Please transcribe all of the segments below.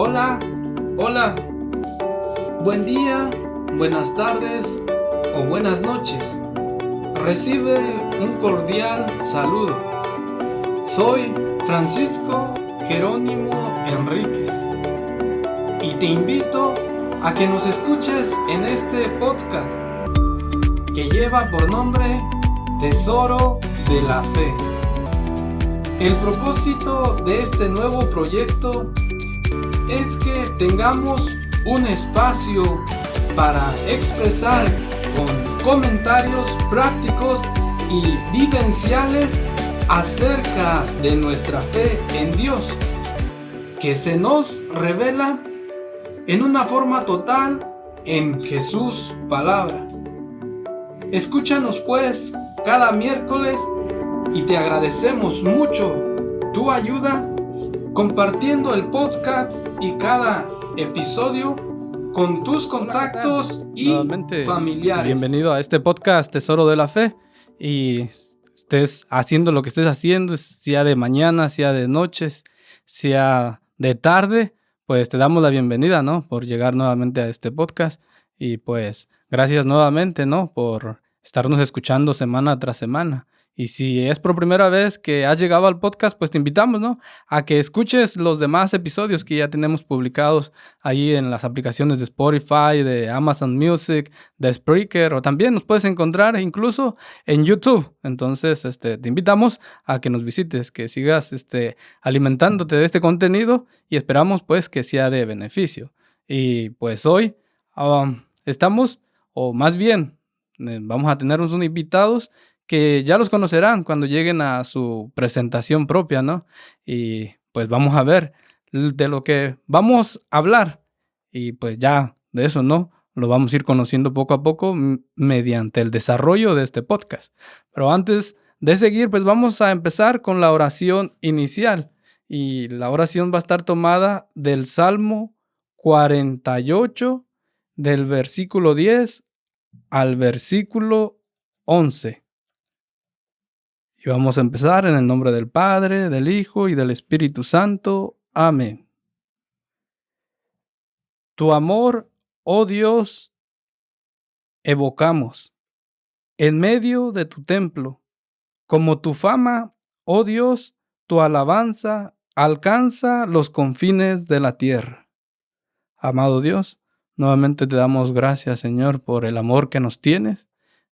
Hola, hola, buen día, buenas tardes o buenas noches. Recibe un cordial saludo. Soy Francisco Jerónimo Enríquez y te invito a que nos escuches en este podcast que lleva por nombre Tesoro de la Fe. El propósito de este nuevo proyecto es que tengamos un espacio para expresar con comentarios prácticos y vivenciales acerca de nuestra fe en Dios, que se nos revela en una forma total en Jesús palabra. Escúchanos pues cada miércoles y te agradecemos mucho tu ayuda compartiendo el podcast y cada episodio con tus contactos y nuevamente, familiares. Bienvenido a este podcast Tesoro de la Fe, y estés haciendo lo que estés haciendo, sea de mañana, sea de noches, sea de tarde, pues te damos la bienvenida, ¿no? Por llegar nuevamente a este podcast y pues gracias nuevamente, ¿no? Por estarnos escuchando semana tras semana. Y si es por primera vez que has llegado al podcast, pues te invitamos, ¿no? A que escuches los demás episodios que ya tenemos publicados ahí en las aplicaciones de Spotify, de Amazon Music, de Spreaker, o también nos puedes encontrar incluso en YouTube. Entonces, te invitamos a que nos visites, que sigas alimentándote de este contenido y esperamos pues que sea de beneficio. Y pues hoy estamos, o más bien, vamos a tener unos invitados que ya los conocerán cuando lleguen a su presentación propia, ¿no? Y pues vamos a ver de lo que vamos a hablar. Y pues ya de eso, ¿no? Lo vamos a ir conociendo poco a poco mediante el desarrollo de este podcast. Pero antes de seguir, pues vamos a empezar con la oración inicial. Y la oración va a estar tomada del Salmo 48, del versículo 10 al versículo 11. Y vamos a empezar en el nombre del Padre, del Hijo y del Espíritu Santo. Amén. Tu amor, oh Dios, evocamos en medio de tu templo. Como tu fama, oh Dios, tu alabanza alcanza los confines de la tierra. Amado Dios, nuevamente te damos gracias, Señor, por el amor que nos tienes.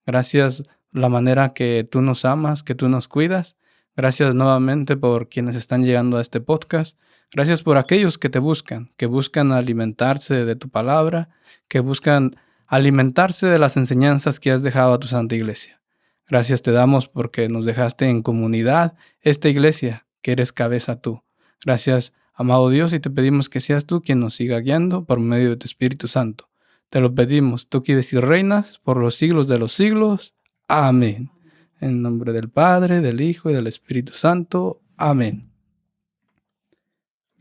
Gracias la manera que tú nos amas, que tú nos cuidas. Gracias nuevamente por quienes están llegando a este podcast. Gracias por aquellos que te buscan, que buscan alimentarse de tu palabra, que buscan alimentarse de las enseñanzas que has dejado a tu Santa Iglesia. Gracias te damos porque nos dejaste en comunidad esta iglesia, que eres cabeza tú. Gracias, amado Dios, y te pedimos que seas tú quien nos siga guiando por medio de tu Espíritu Santo. Te lo pedimos, tú que vives y reinas por los siglos de los siglos. Amén. En nombre del Padre, del Hijo y del Espíritu Santo. Amén.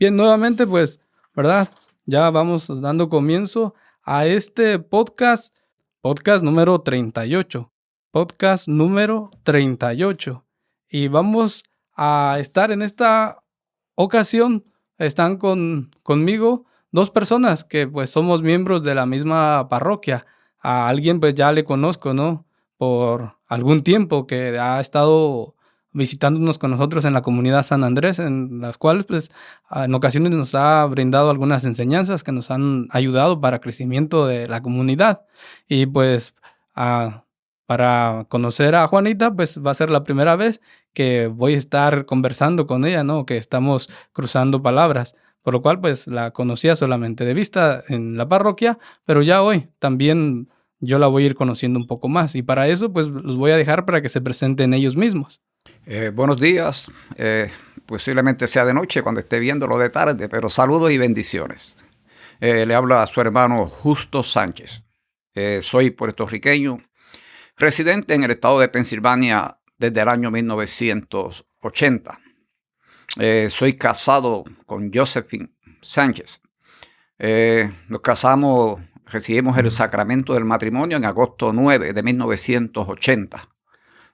Bien, nuevamente, pues, ¿verdad? Ya vamos dando comienzo a este podcast número 38. Podcast número 38. Y vamos a estar en esta ocasión, están conmigo dos personas que pues somos miembros de la misma parroquia. A alguien pues ya le conozco, ¿no? Por algún tiempo que ha estado visitándonos con nosotros en la comunidad San Andrés, en las cuales pues en ocasiones nos ha brindado algunas enseñanzas que nos han ayudado para el crecimiento de la comunidad. Y pues para conocer a Juanita, pues va a ser la primera vez que voy a estar conversando con ella, ¿no? Que estamos cruzando palabras. Por lo cual, pues la conocía solamente de vista en la parroquia, pero ya hoy también yo la voy a ir conociendo un poco más. Y para eso, pues los voy a dejar para que se presenten ellos mismos. Buenos días. Posiblemente sea de noche cuando esté viéndolo de tarde, pero saludos y bendiciones. Le habla a su hermano Justo Sánchez. Soy puertorriqueño, residente en el estado de Pensilvania desde el año 1980. Soy casado con Josephine Sánchez. Nos casamos, recibimos el sacramento del matrimonio en agosto 9 de 1980.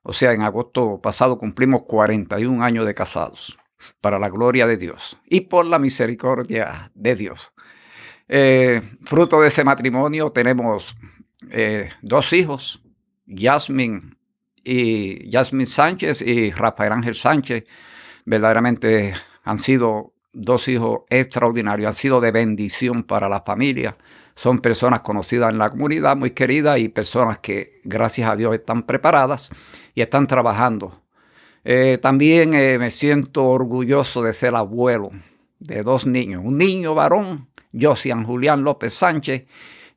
O sea, en agosto pasado cumplimos 41 años de casados. para la gloria de Dios y por la misericordia de Dios. Fruto de ese matrimonio tenemos 2 hijos, Yasmin Sánchez y Rafael Ángel Sánchez. Verdaderamente han sido 2 hijos extraordinarios, han sido de bendición para la familia. Son personas conocidas en la comunidad, muy queridas, y personas que, gracias a Dios, están preparadas y están trabajando. También me siento orgulloso de ser abuelo de 2 niños. Un niño varón, Josian Julián López Sánchez,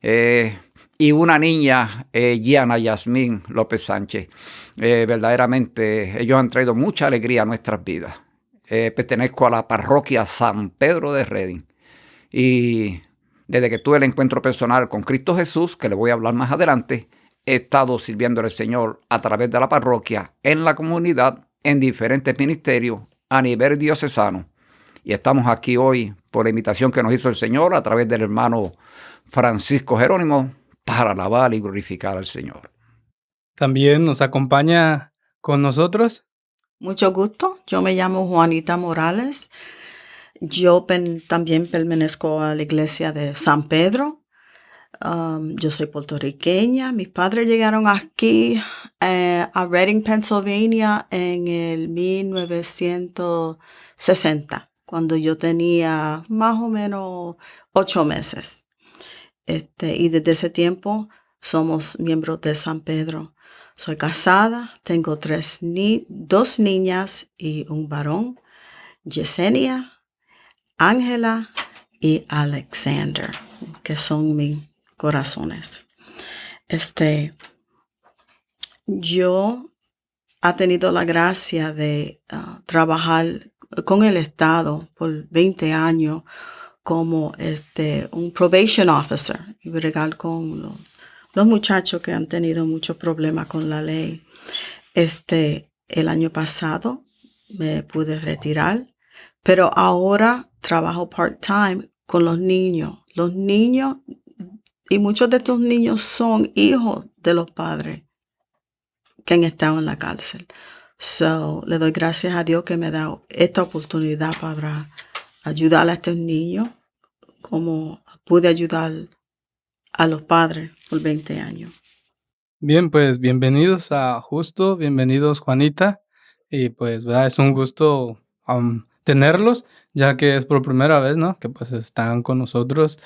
y una niña, Gianna Yasmín López Sánchez. Verdaderamente ellos han traído mucha alegría a nuestras vidas. Pertenezco a la parroquia San Pedro de Redding. Y desde que tuve el encuentro personal con Cristo Jesús, que le voy a hablar más adelante, he estado sirviendo al Señor a través de la parroquia, en la comunidad, en diferentes ministerios a nivel diocesano. Y estamos aquí hoy por la invitación que nos hizo el Señor a través del hermano Francisco Jerónimo para alabar y glorificar al Señor. También nos acompaña con nosotros. Mucho gusto. Yo me llamo Juanita Morales. Yo también pertenezco a la iglesia de San Pedro. Yo soy puertorriqueña. Mis padres llegaron aquí a Reading, Pennsylvania en el 1960, cuando yo tenía más o menos 8 meses. Y desde ese tiempo somos miembros de San Pedro. Soy casada, tengo 2 niñas y un varón, Yesenia, Ángela y Alexander, que son mis corazones. Yo he tenido la gracia de trabajar con el Estado por 20 años como un probation officer y bregar con los muchachos que han tenido muchos problemas con la ley. El año pasado me pude retirar, pero ahora trabajo part-time con los niños. Los niños, y muchos de estos niños son hijos de los padres que han estado en la cárcel. Le doy gracias a Dios que me ha dado esta oportunidad para ayudar a estos niños como pude ayudar a los padres por 20 años. Bien, pues bienvenidos a Justo, bienvenidos Juanita. Y pues, ¿verdad? Es un gusto tenerlos, ya que es por primera vez, ¿no? Que pues están con nosotros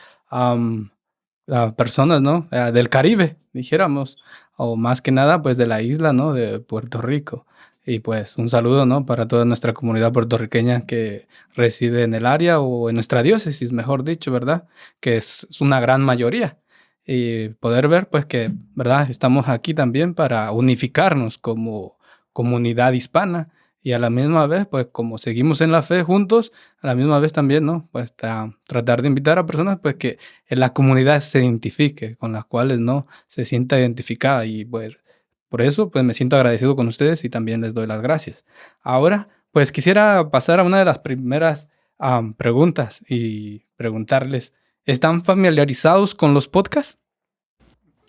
personas, ¿no? Del Caribe, dijéramos, o más que nada, pues de la isla, ¿no? De Puerto Rico. Y pues un saludo, ¿no? Para toda nuestra comunidad puertorriqueña que reside en el área o en nuestra diócesis, mejor dicho, ¿verdad? Que es una gran mayoría. Y poder ver, pues que, ¿verdad? Estamos aquí también para unificarnos como comunidad hispana y a la misma vez, pues como seguimos en la fe juntos, a la misma vez también, ¿no? Pues tratar de invitar a personas, pues que en la comunidad se identifique, con las cuales, ¿no? Se sienta identificada y pues por eso, pues me siento agradecido con ustedes y también les doy las gracias. Ahora, pues quisiera pasar a una de las primeras preguntas y preguntarles, ¿están familiarizados con los podcasts?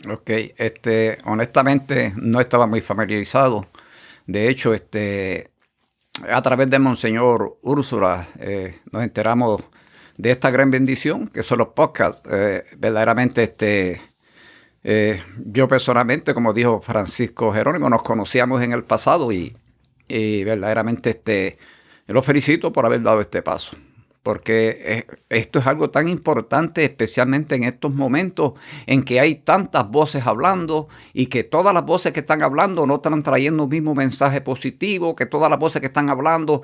Ok, honestamente no estaba muy familiarizado. De hecho, a través de Monseñor Úrsula nos enteramos de esta gran bendición que son los podcasts. Verdaderamente, yo personalmente, como dijo Francisco Jerónimo, nos conocíamos en el pasado y verdaderamente lo felicito por haber dado este paso. Porque esto es algo tan importante, especialmente en estos momentos en que hay tantas voces hablando y que todas las voces que están hablando no están trayendo un mismo mensaje positivo, que todas las voces que están hablando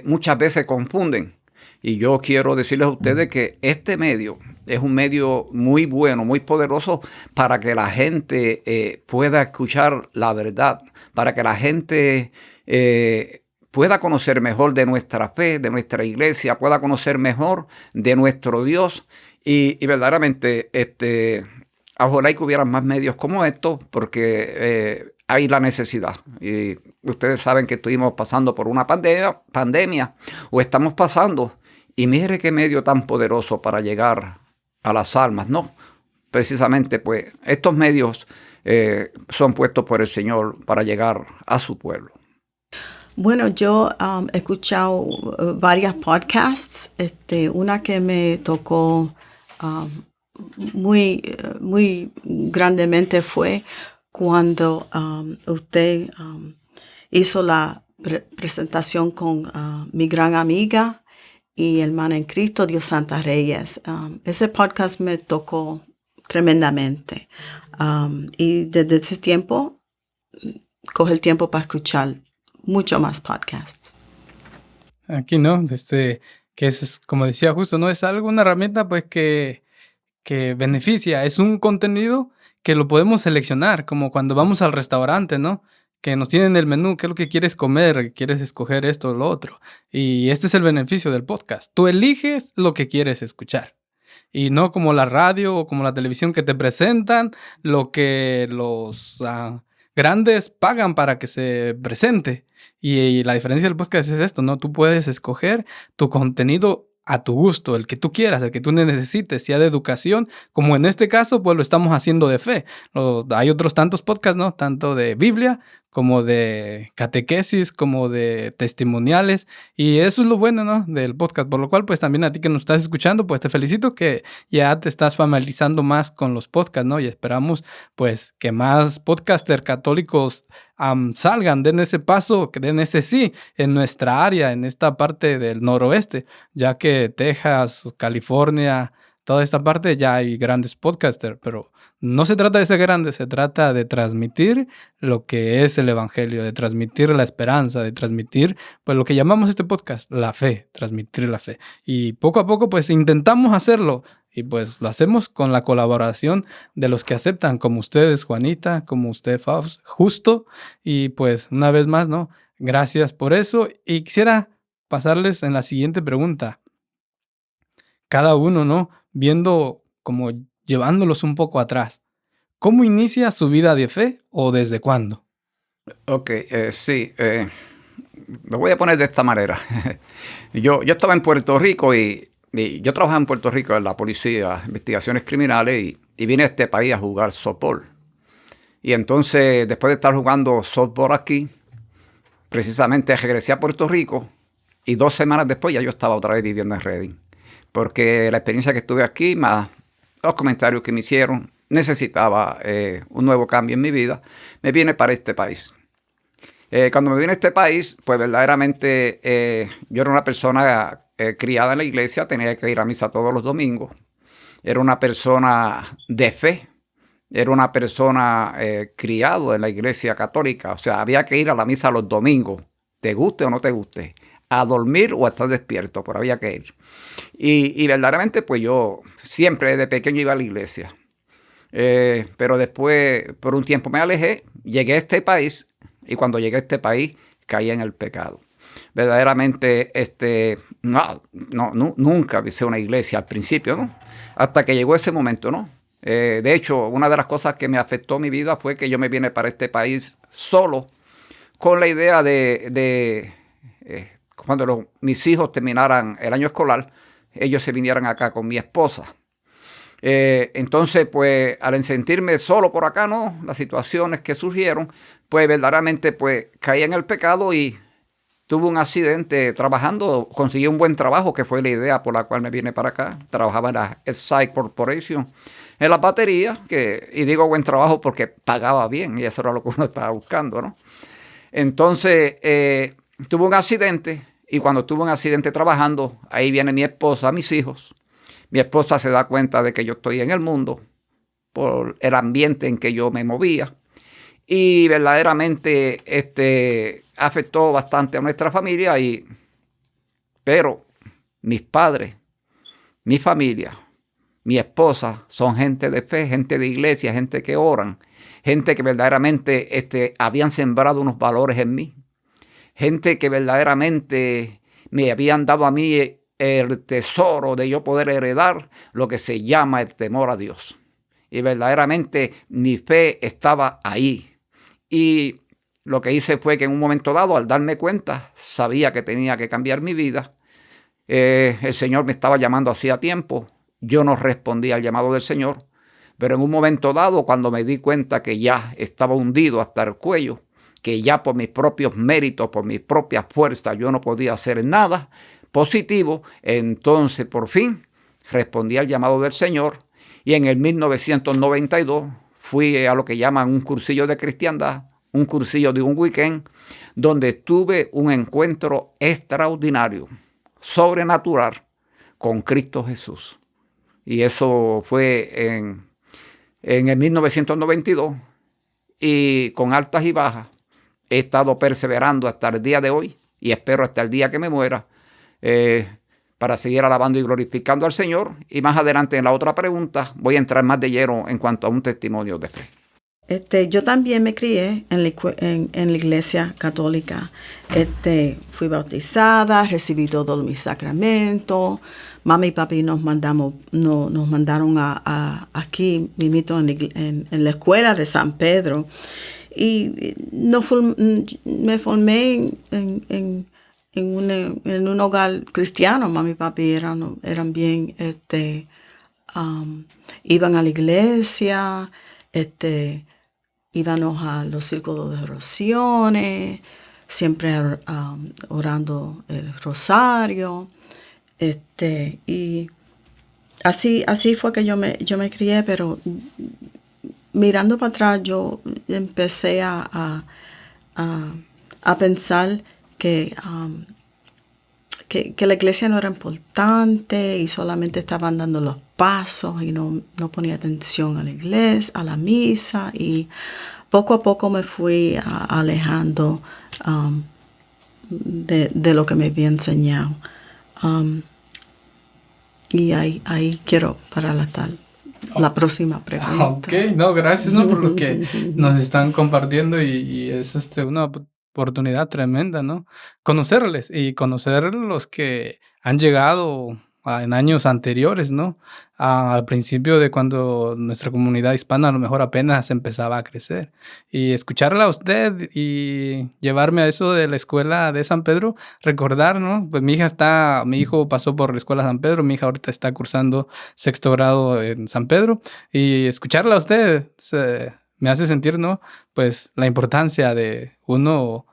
muchas veces confunden. Y yo quiero decirles a ustedes que este medio es un medio muy bueno, muy poderoso para que la gente pueda escuchar la verdad, para que la gente pueda conocer mejor de nuestra fe, de nuestra iglesia, pueda conocer mejor de nuestro Dios y verdaderamente ojalá que hubieran más medios como estos porque hay la necesidad. Y ustedes saben que estuvimos pasando por una pandemia o estamos pasando y mire qué medio tan poderoso para llegar a las almas, ¿no? Precisamente pues estos medios son puestos por el Señor para llegar a su pueblo. Bueno, yo he escuchado varias podcasts. Una que me tocó muy grandemente fue cuando usted hizo la presentación con mi gran amiga y hermana en Cristo, Dios Santa Reyes. Ese podcast me tocó tremendamente. Y desde ese tiempo, coge el tiempo para escuchar mucho más podcasts. Aquí, ¿no? Que es, como decía justo, ¿no? Es algo, una herramienta, pues, que beneficia. Es un contenido que lo podemos seleccionar, como cuando vamos al restaurante, ¿no? Que nos tienen el menú, qué es lo que quieres comer, quieres escoger esto o lo otro. Y este es el beneficio del podcast. Tú eliges lo que quieres escuchar. Y no como la radio o como la televisión que te presentan lo que los grandes pagan para que se presente. Y la diferencia del podcast es esto, ¿no? Tú puedes escoger tu contenido a tu gusto, el que tú quieras, el que tú necesites, sea de educación, como en este caso, pues lo estamos haciendo de fe. Hay otros tantos podcasts, ¿no? Tanto de Biblia como de catequesis, como de testimoniales, y eso es lo bueno, ¿no? Del podcast, por lo cual, pues también a ti que nos estás escuchando, pues te felicito que ya te estás familiarizando más con los podcasts, ¿no? Y esperamos, pues, que más podcasters católicos salgan, den ese paso, que den ese sí en nuestra área, en esta parte del noroeste, ya que Texas, California, toda esta parte ya hay grandes podcasters, pero no se trata de ser grande, se trata de transmitir lo que es el evangelio, de transmitir la esperanza, de transmitir pues lo que llamamos este podcast, la fe, transmitir la fe. Y poco a poco pues intentamos hacerlo y pues lo hacemos con la colaboración de los que aceptan, como ustedes, Juanita, como usted, Faust, Justo, y pues una vez más, ¿no? Gracias por eso y quisiera pasarles en la siguiente pregunta. Cada uno, ¿no? Viendo como llevándolos un poco atrás. ¿Cómo inicia su vida de fe o desde cuándo? Ok, sí. Lo voy a poner de esta manera. Yo estaba en Puerto Rico y yo trabajaba en Puerto Rico en la policía, investigaciones criminales, y vine a este país a jugar softball. Y entonces, después de estar jugando softball aquí, precisamente regresé a Puerto Rico y 2 semanas después ya yo estaba otra vez viviendo en Redding. Porque la experiencia que estuve aquí, más los comentarios que me hicieron, necesitaba un nuevo cambio en mi vida. Me vine para este país. Cuando me vine a este país, pues verdaderamente yo era una persona criada en la iglesia, tenía que ir a misa todos los domingos. Era una persona de fe, era una persona criado en la iglesia católica. O sea, había que ir a la misa los domingos, te guste o no te guste, a dormir o a estar despierto, pero había que ir. Y verdaderamente, pues yo siempre desde pequeño iba a la iglesia. Pero después, por un tiempo me alejé, llegué a este país, y cuando llegué a este país, caí en el pecado. Verdaderamente, nunca visité una iglesia al principio, ¿no? Hasta que llegó ese momento, ¿no? De hecho, una de las cosas que me afectó mi vida fue que yo me vine para este país solo, con la idea de cuando mis hijos terminaran el año escolar, ellos se vinieran acá con mi esposa. Entonces, pues, al sentirme solo por acá, ¿no? Las situaciones que surgieron, pues, verdaderamente, pues, caí en el pecado y tuve un accidente trabajando. Conseguí un buen trabajo, que fue la idea por la cual me vine para acá. Trabajaba en la Site Corporation, en la batería, y digo buen trabajo porque pagaba bien, y eso era lo que uno estaba buscando, ¿no? Entonces, tuve un accidente, y cuando tuve un accidente trabajando, ahí viene mi esposa, mis hijos. Mi esposa se da cuenta de que yo estoy en el mundo por el ambiente en que yo me movía, y verdaderamente afectó bastante a nuestra familia, pero mis padres, mi familia, mi esposa son gente de fe, gente de iglesia, gente que oran, gente que verdaderamente habían sembrado unos valores en mí, gente que verdaderamente me habían dado a mí el tesoro de yo poder heredar lo que se llama el temor a Dios. Y verdaderamente mi fe estaba ahí. Y lo que hice fue que en un momento dado, al darme cuenta, sabía que tenía que cambiar mi vida. El Señor me estaba llamando hacía tiempo. Yo no respondía al llamado del Señor. Pero en un momento dado, cuando me di cuenta que ya estaba hundido hasta el cuello, que ya por mis propios méritos, por mis propias fuerzas, yo no podía hacer nada positivo. Entonces, por fin, respondí al llamado del Señor y en el 1992 fui a lo que llaman un cursillo de cristiandad, un cursillo de un weekend, donde tuve un encuentro extraordinario, sobrenatural, con Cristo Jesús. Y eso fue en el 1992, y con altas y bajas he estado perseverando hasta el día de hoy y espero hasta el día que me muera para seguir alabando y glorificando al Señor. Y más adelante en la otra pregunta voy a entrar más de lleno en cuanto a un testimonio de fe. Yo también me crié en la iglesia católica. Fui bautizada, recibí todos mis sacramentos. Mamá y papi nos mandaron aquí, mimito, en la escuela de San Pedro. Y me formé en un hogar cristiano. Mamá y papi eran bien, iban a la iglesia, íbamos a los círculos de oraciones, siempre orando el rosario. Y así fue que yo me crié, pero mirando para atrás yo empecé a pensar que la iglesia no era importante y solamente estaban dando los pasos y no ponía atención a la iglesia, a la misa, y poco a poco me fui alejando de lo que me había enseñado. Y ahí quiero parar la próxima pregunta. Ok, no, gracias por lo que nos están compartiendo y es una oportunidad tremenda, ¿no? Conocerles y conocer los que han llegado en años anteriores, ¿no? Al principio de cuando nuestra comunidad hispana a lo mejor apenas empezaba a crecer. Y escucharla a usted y llevarme a eso de la escuela de San Pedro, recordar, ¿no? Pues mi hijo pasó por la escuela San Pedro, mi hija ahorita está cursando 6º grado en San Pedro, y escucharla a usted me hace sentir, ¿no? Pues la importancia de uno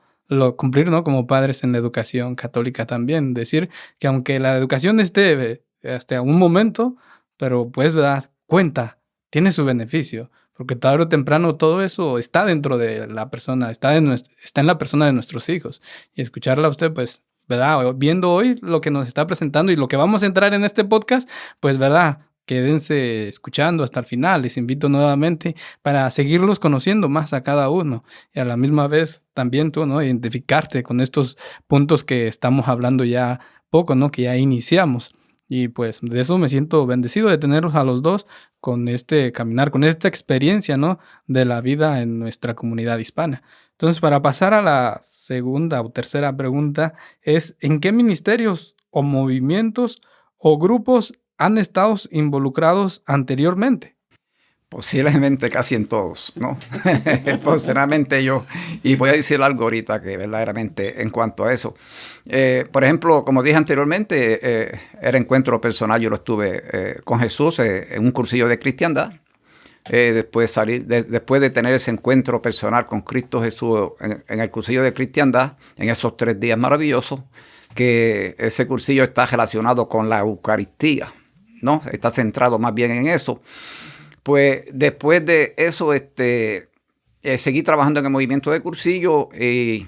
cumplir, ¿no? Como padres en la educación católica también. Decir que aunque la educación esté hasta un momento, pero pues, ¿verdad? Cuenta, tiene su beneficio, porque tarde o temprano todo eso está dentro de la persona, está en la persona de nuestros hijos. Y escucharla a usted, pues, ¿verdad? Viendo hoy lo que nos está presentando y lo que vamos a entrar en este podcast, pues, ¿verdad? Quédense escuchando hasta el final. Les invito nuevamente para seguirlos conociendo más a cada uno y a la misma vez también tú, ¿no? Identificarte con estos puntos que estamos hablando ya poco, ¿no? Que ya iniciamos. Y pues de eso me siento bendecido de tenerlos a los dos con este caminar, con esta experiencia, ¿no? De la vida en nuestra comunidad hispana. Entonces, para pasar a la segunda o tercera pregunta es: ¿en qué ministerios o movimientos o grupos han estado involucrados anteriormente? Posiblemente casi en todos, ¿no? Posiblemente yo. Y voy a decir algo ahorita que verdaderamente en cuanto a eso. Por ejemplo, como dije anteriormente, el encuentro personal yo lo estuve con Jesús en un cursillo de cristiandad. Después de tener ese encuentro personal con Cristo Jesús en el cursillo de cristiandad, en esos 3 días maravillosos, que ese cursillo está relacionado con la Eucaristía, ¿no? Está centrado más bien en eso. Pues después de eso seguí trabajando en el movimiento de cursillo y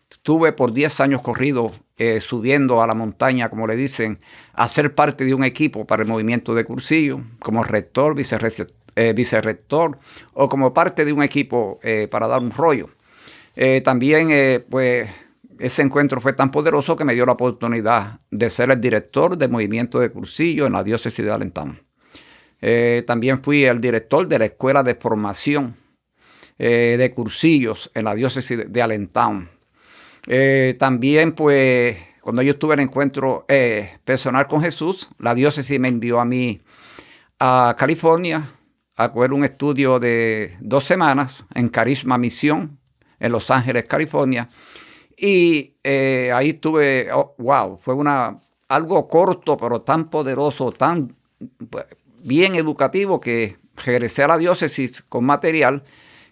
estuve por 10 años corridos subiendo a la montaña, como le dicen, a ser parte de un equipo para el movimiento de cursillo, como rector, vicerrector o como parte de un equipo para dar un rollo. También pues ese encuentro fue tan poderoso que me dio la oportunidad de ser el director del movimiento de cursillo en la diócesis de Allentown. También fui el director de la escuela de formación de cursillos en la diócesis de Allentown. También, pues, cuando yo tuve el encuentro personal con Jesús, la diócesis me envió a mí a California a coger un estudio de 2 semanas en Carisma Misión en Los Ángeles, California. Y ahí tuve, fue algo corto, pero tan poderoso, tan bien educativo, que regresé a la diócesis con material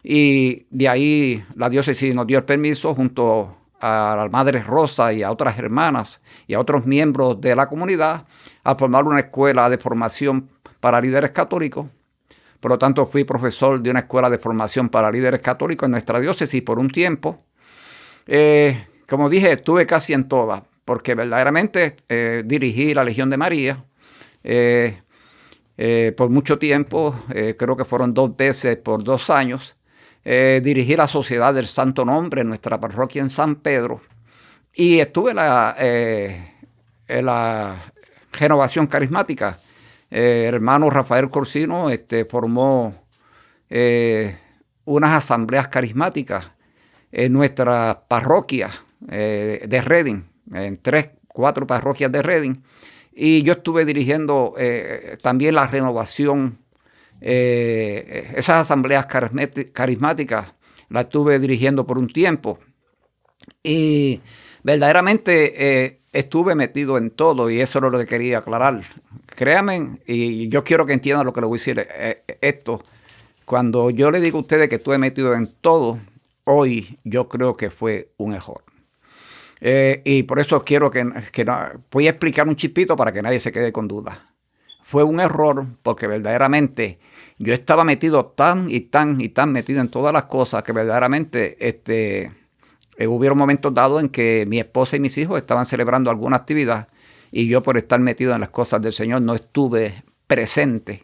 Y de ahí la diócesis nos dio el permiso junto a la Madre Rosa y a otras hermanas y a otros miembros de la comunidad a formar una escuela de formación para líderes católicos. Por lo tanto, fui profesor de una escuela de formación para líderes católicos en nuestra diócesis por un tiempo. Como dije, estuve casi en todas, porque verdaderamente dirigí la Legión de María por mucho tiempo, creo que fueron 2 veces por 2 años. Dirigí la Sociedad del Santo Nombre en nuestra parroquia en San Pedro y estuve en la renovación carismática. El hermano Rafael Corsino formó unas asambleas carismáticas en nuestra parroquia de Reading, en 3-4 parroquias de Reading, y yo estuve dirigiendo también la renovación. Esas asambleas carismáticas las estuve dirigiendo por un tiempo y verdaderamente estuve metido en todo, y eso es lo que quería aclarar. Créanme, y yo quiero que entiendan lo que les voy a decir esto. Cuando yo le digo a ustedes que estuve metido en todo, hoy yo creo que fue un error. Y por eso quiero que voy a explicar un chispito para que nadie se quede con dudas. Fue un error porque verdaderamente yo estaba metido tan metido en todas las cosas que verdaderamente hubieron momentos dados en que mi esposa y mis hijos estaban celebrando alguna actividad y yo, por estar metido en las cosas del Señor, no estuve presente.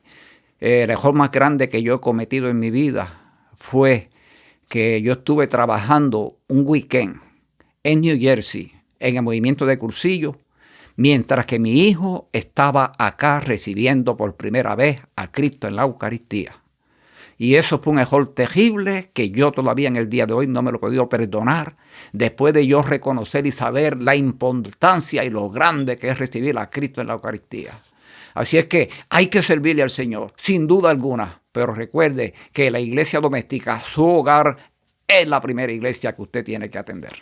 El error más grande que yo he cometido en mi vida fue que yo estuve trabajando un weekend en New Jersey en el movimiento de Cursillo, mientras que mi hijo estaba acá recibiendo por primera vez a Cristo en la Eucaristía. Y eso fue un error terrible que yo todavía en el día de hoy no me lo he podido perdonar, después de yo reconocer y saber la importancia y lo grande que es recibir a Cristo en la Eucaristía. Así es que hay que servirle al Señor, sin duda alguna, pero recuerde que la iglesia doméstica, su hogar, es la primera iglesia que usted tiene que atender.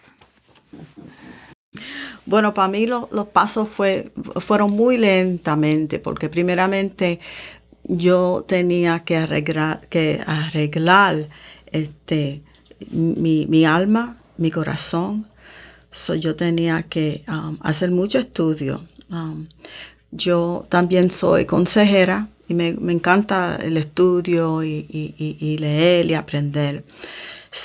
Bueno, para mí los pasos fueron muy lentamente, porque primeramente yo tenía que arreglar mi alma, mi corazón. Yo tenía que hacer mucho estudio. Yo también soy consejera y me encanta el estudio y leer y aprender.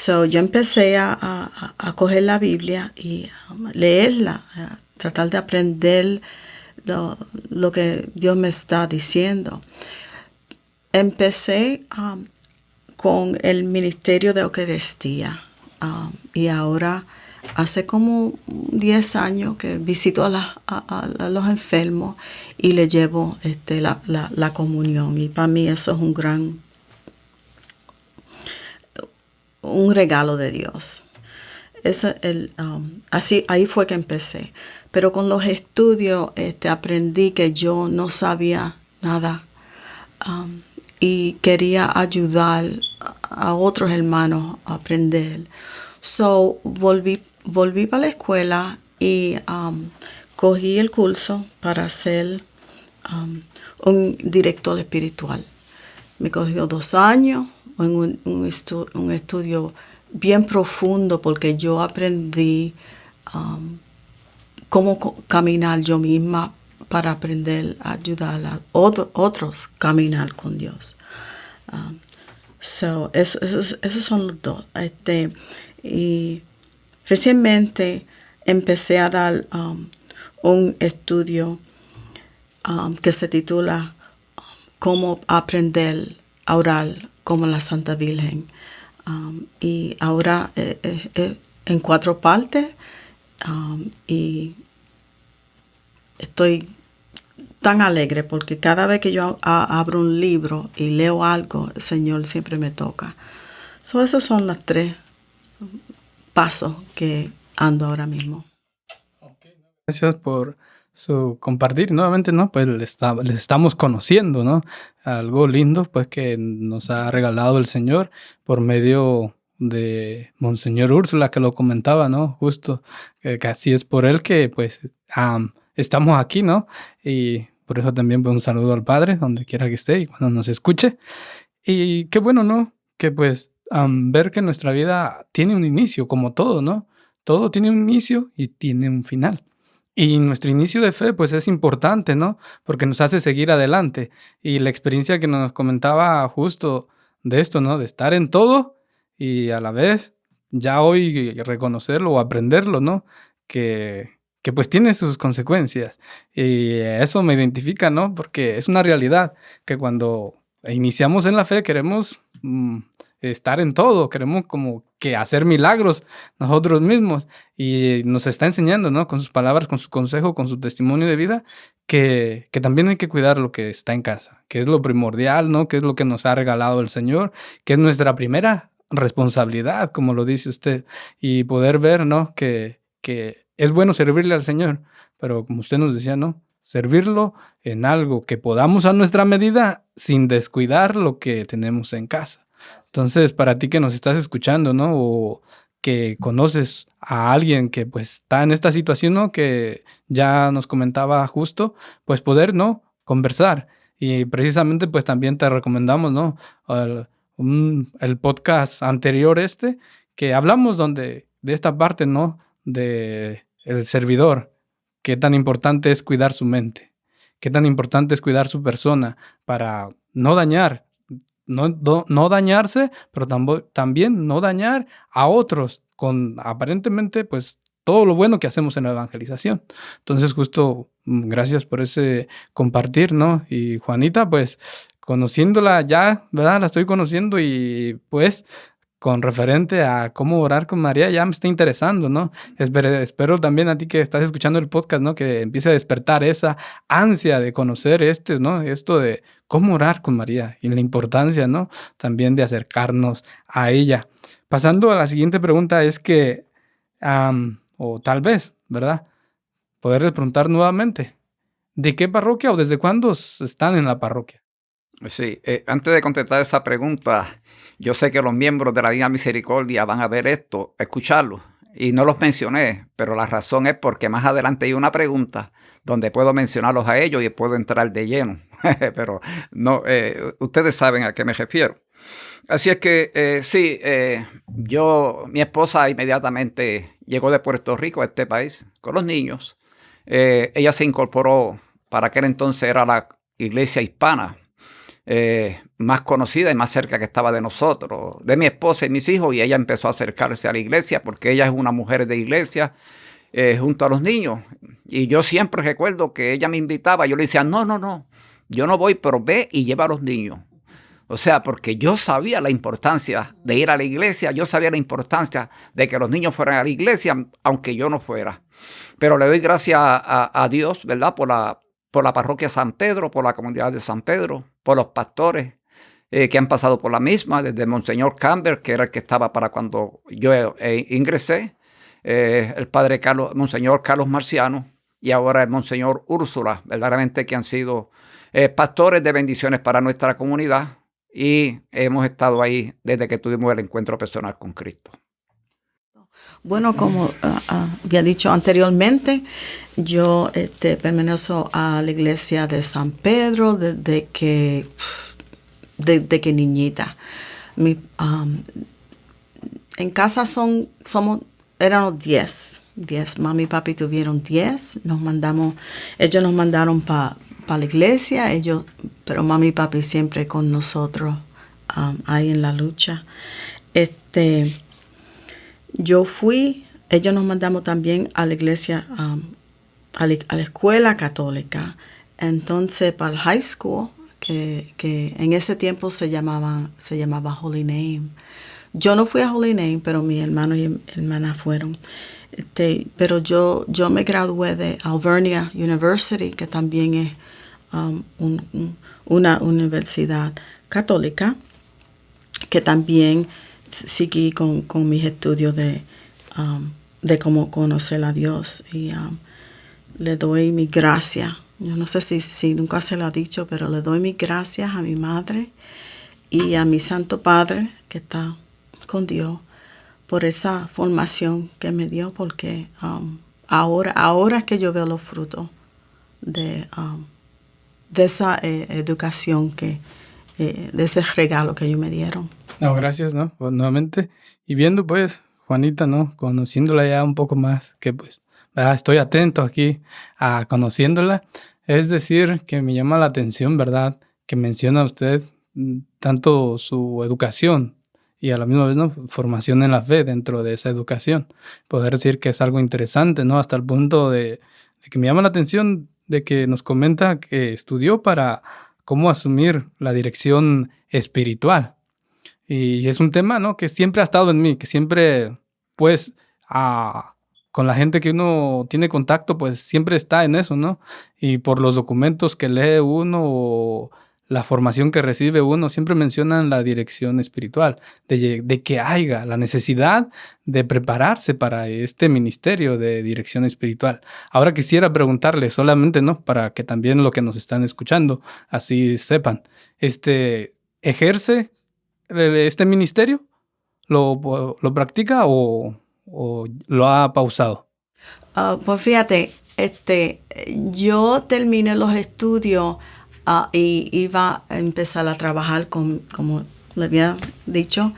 Yo empecé a coger la Biblia y leerla, a tratar de aprender lo que Dios me está diciendo. Empecé con el ministerio de Eucaristía y ahora hace como 10 años que visito a los enfermos y les llevo la comunión, y para mí eso es un regalo de Dios. Ahí fue que empecé. Pero con los estudios aprendí que yo no sabía nada y quería ayudar a otros hermanos a aprender. Volví para la escuela y cogí el curso para ser un director espiritual. Me cogió 2 años en un estudio bien profundo, porque yo aprendí cómo caminar yo misma para aprender a ayudar a otros a caminar con Dios. Esos son los dos. Y recientemente empecé a dar un estudio que se titula Cómo aprender a orar como la Santa Virgen. Y ahora en 4 partes, y estoy tan alegre porque cada vez que yo abro un libro y leo algo, el Señor siempre me toca. Esos son los 3 pasos que ando ahora mismo. Gracias por su compartir. Nuevamente, ¿no? Pues les estamos conociendo, ¿no? Algo lindo, pues, que nos ha regalado el Señor por medio de Monseñor Úrsula, que lo comentaba, ¿no? Justo, que así es por él que, pues, estamos aquí, ¿no? Y por eso también, pues, un saludo al Padre, donde quiera que esté y cuando nos escuche. Y qué bueno, ¿no? Que, pues, ver que nuestra vida tiene un inicio, como todo, ¿no? Todo tiene un inicio y tiene un final. Y nuestro inicio de fe, pues es importante, ¿no? Porque nos hace seguir adelante. Y la experiencia que nos comentaba justo de esto, ¿no? De estar en todo y a la vez ya hoy reconocerlo o aprenderlo, ¿no? Que pues tiene sus consecuencias. Y eso me identifica, ¿no? Porque es una realidad que cuando iniciamos en la fe queremos estar en todo, queremos como que hacer milagros nosotros mismos. Y nos está enseñando, ¿no? Con sus palabras, con su consejo, con su testimonio de vida, que también hay que cuidar lo que está en casa, que es lo primordial, ¿no? Que es lo que nos ha regalado el Señor, que es nuestra primera responsabilidad, como lo dice usted, y poder ver, ¿no? Que es bueno servirle al Señor, pero como usted nos decía, ¿no? Servirlo en algo que podamos a nuestra medida sin descuidar lo que tenemos en casa. Entonces, para ti que nos estás escuchando, ¿no? O que conoces a alguien que pues está en esta situación, ¿no? Que ya nos comentaba justo, pues poder, ¿no? Conversar. Y precisamente pues también te recomendamos, ¿no? El podcast anterior que hablamos de esta parte, ¿no? De el servidor, qué tan importante es cuidar su mente, qué tan importante es cuidar su persona para no dañar, no dañarse, pero también no dañar a otros con aparentemente pues todo lo bueno que hacemos en la evangelización. Entonces justo gracias por ese compartir, ¿no? Y Juanita, pues conociéndola ya, ¿verdad? La estoy conociendo y pues con referente a cómo orar con María ya me está interesando, ¿no? Espero también a ti que estás escuchando el podcast, ¿no? Que empiece a despertar esa ansia de conocer ¿no? Esto de cómo orar con María y la importancia, ¿no? También de acercarnos a ella. Pasando a la siguiente pregunta es que, o tal vez, ¿verdad? Poderles preguntar nuevamente, ¿de qué parroquia o desde cuándo están en la parroquia? Sí, antes de contestar esa pregunta, yo sé que los miembros de la Divina Misericordia van a ver esto, escucharlo, y no los mencioné, pero la razón es porque más adelante hay una pregunta donde puedo mencionarlos a ellos y puedo entrar de lleno, pero no, ustedes saben a qué me refiero. Así es que sí, mi esposa inmediatamente llegó de Puerto Rico a este país con los niños. Ella se incorporó, para aquel entonces era la iglesia hispana, más conocida y más cerca que estaba de nosotros, de mi esposa y mis hijos, y ella empezó a acercarse a la iglesia porque ella es una mujer de iglesia junto a los niños. Y yo siempre recuerdo que ella me invitaba, yo le decía, no, yo no voy, pero ve y lleva a los niños. O sea, porque yo sabía la importancia de ir a la iglesia, yo sabía la importancia de que los niños fueran a la iglesia, aunque yo no fuera. Pero le doy gracias a Dios, ¿verdad? Por la parroquia San Pedro, por la comunidad de San Pedro, por los pastores que han pasado por la misma, desde Monseñor Campbell, que era el que estaba para cuando yo ingresé, el padre Monseñor Carlos Marciano, y ahora el Monseñor Úrsula, verdaderamente que han sido pastores de bendiciones para nuestra comunidad, y hemos estado ahí desde que tuvimos el encuentro personal con Cristo. Bueno, como había dicho anteriormente, yo pertenezco a la iglesia de San Pedro desde que niñita. En casa éramos 10. Mami y papi tuvieron 10. Ellos nos mandaron para la iglesia, pero mami y papi siempre con nosotros ahí en la lucha. Ellos nos mandamos también a la iglesia, a la escuela católica. Entonces, para el high school, que en ese tiempo se llamaba Holy Name. Yo no fui a Holy Name, pero mis hermanos y hermanas fueron. Pero yo me gradué de Alvernia University, que también es una universidad católica, que también seguí con mis estudios de cómo conocer a Dios. Y le doy mi gracias. Yo no sé si nunca se lo ha dicho, pero le doy mis gracias a mi madre y a mi Santo Padre, que está con Dios, por esa formación que me dio, porque ahora es que yo veo los frutos de esa educación que de ese regalo que ellos me dieron. No, gracias, ¿no? Pues, nuevamente. Y viendo, pues, Juanita, ¿no? Conociéndola ya un poco más, que pues, estoy atento aquí a conociéndola. Es decir, que me llama la atención, ¿verdad? Que menciona usted tanto su educación y a la misma vez, ¿no? Formación en la fe dentro de esa educación. Poder decir que es algo interesante, ¿no? Hasta el punto de que me llama la atención de que nos comenta que estudió para cómo asumir la dirección espiritual. Y es un tema, ¿no? Que siempre ha estado en mí, que siempre, pues, con la gente que uno tiene contacto, pues siempre está en eso, ¿no? Y por los documentos que lee uno o la formación que recibe uno, siempre mencionan la dirección espiritual, de que haya la necesidad de prepararse para este ministerio de dirección espiritual. Ahora quisiera preguntarle solamente, ¿no? Para que también lo que nos están escuchando, así sepan, ¿ejerce este ministerio? ¿Lo practica o lo ha pausado? Pues fíjate, yo terminé los estudios y iba a empezar a trabajar como le había dicho,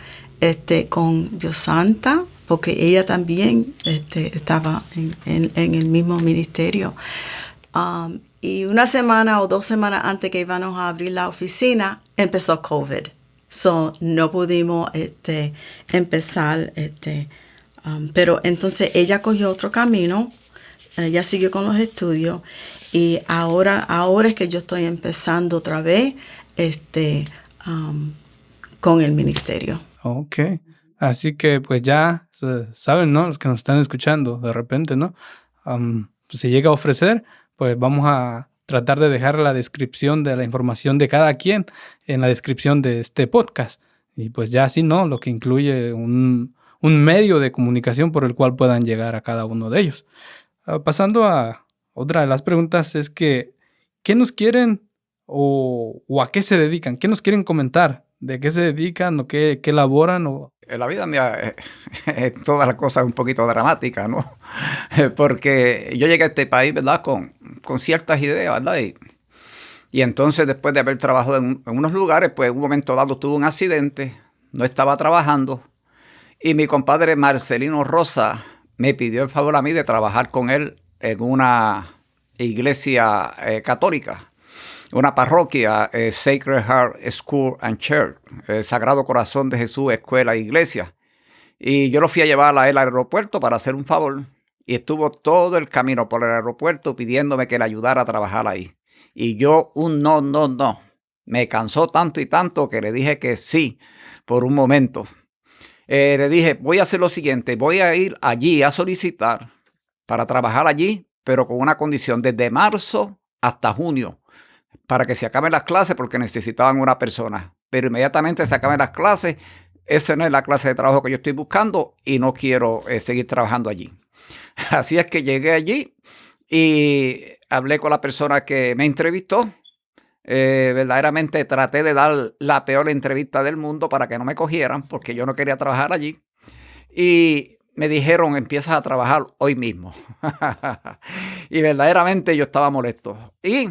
con Dios Santa, porque ella también estaba en el mismo ministerio. Y una semana o 2 semanas antes que íbamos a abrir la oficina, empezó COVID. So, no pudimos empezar, pero entonces ella cogió otro camino, ella siguió con los estudios y ahora es que yo estoy empezando otra vez con el ministerio. Ok, así que pues ya saben, ¿no? Los que nos están escuchando de repente, ¿no? Pues, si llega a ofrecer, pues vamos a tratar de dejar la descripción de la información de cada quien en la descripción de este podcast. Y pues ya así, ¿no? Lo que incluye un medio de comunicación por el cual puedan llegar a cada uno de ellos. Pasando a otra de las preguntas es que, ¿qué nos quieren o a qué se dedican? ¿Qué nos quieren comentar? ¿De qué se dedican o qué elaboran? En la vida mía, todas las cosas un poquito dramáticas, ¿no? Porque yo llegué a este país, ¿verdad? Con ciertas ideas, ¿verdad? Y entonces, después de haber trabajado en unos lugares, pues en un momento dado tuve un accidente, no estaba trabajando, y mi compadre Marcelino Rosa me pidió el favor a mí de trabajar con él en una iglesia católica, una parroquia, Sacred Heart School and Church, Sagrado Corazón de Jesús, escuela e iglesia. Y yo lo fui a llevar a él al aeropuerto para hacer un favor. Y estuvo todo el camino por el aeropuerto pidiéndome que le ayudara a trabajar ahí. Y yo no. Me cansó tanto y tanto que le dije que sí por un momento. Le dije, voy a hacer lo siguiente, voy a ir allí a solicitar para trabajar allí, pero con una condición, desde marzo hasta junio, para que se acaben las clases porque necesitaban una persona. Pero inmediatamente se acaben las clases, esa no es la clase de trabajo que yo estoy buscando y no quiero seguir trabajando allí. Así es que llegué allí y hablé con la persona que me entrevistó. Verdaderamente traté de dar la peor entrevista del mundo para que no me cogieran porque yo no quería trabajar allí. Y me dijeron, empiezas a trabajar hoy mismo. Y verdaderamente yo estaba molesto. Y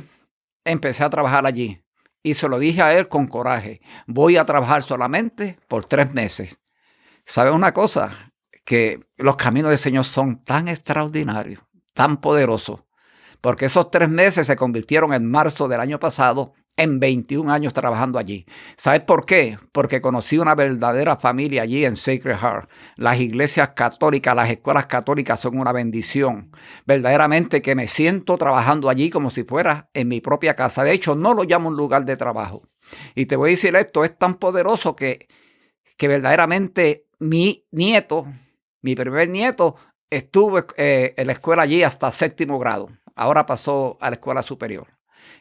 empecé a trabajar allí. Y se lo dije a él con coraje. Voy a trabajar solamente por 3 meses. ¿Sabes una cosa? Que los caminos del Señor son tan extraordinarios, tan poderosos. Porque esos 3 meses se convirtieron en marzo del año pasado en 21 años trabajando allí. ¿Sabes por qué? Porque conocí una verdadera familia allí en Sacred Heart. Las iglesias católicas, las escuelas católicas son una bendición. Verdaderamente que me siento trabajando allí como si fuera en mi propia casa. De hecho, no lo llamo un lugar de trabajo. Y te voy a decir esto, es tan poderoso que verdaderamente mi primer nieto, estuvo en la escuela allí hasta 7º grado. Ahora pasó a la escuela superior.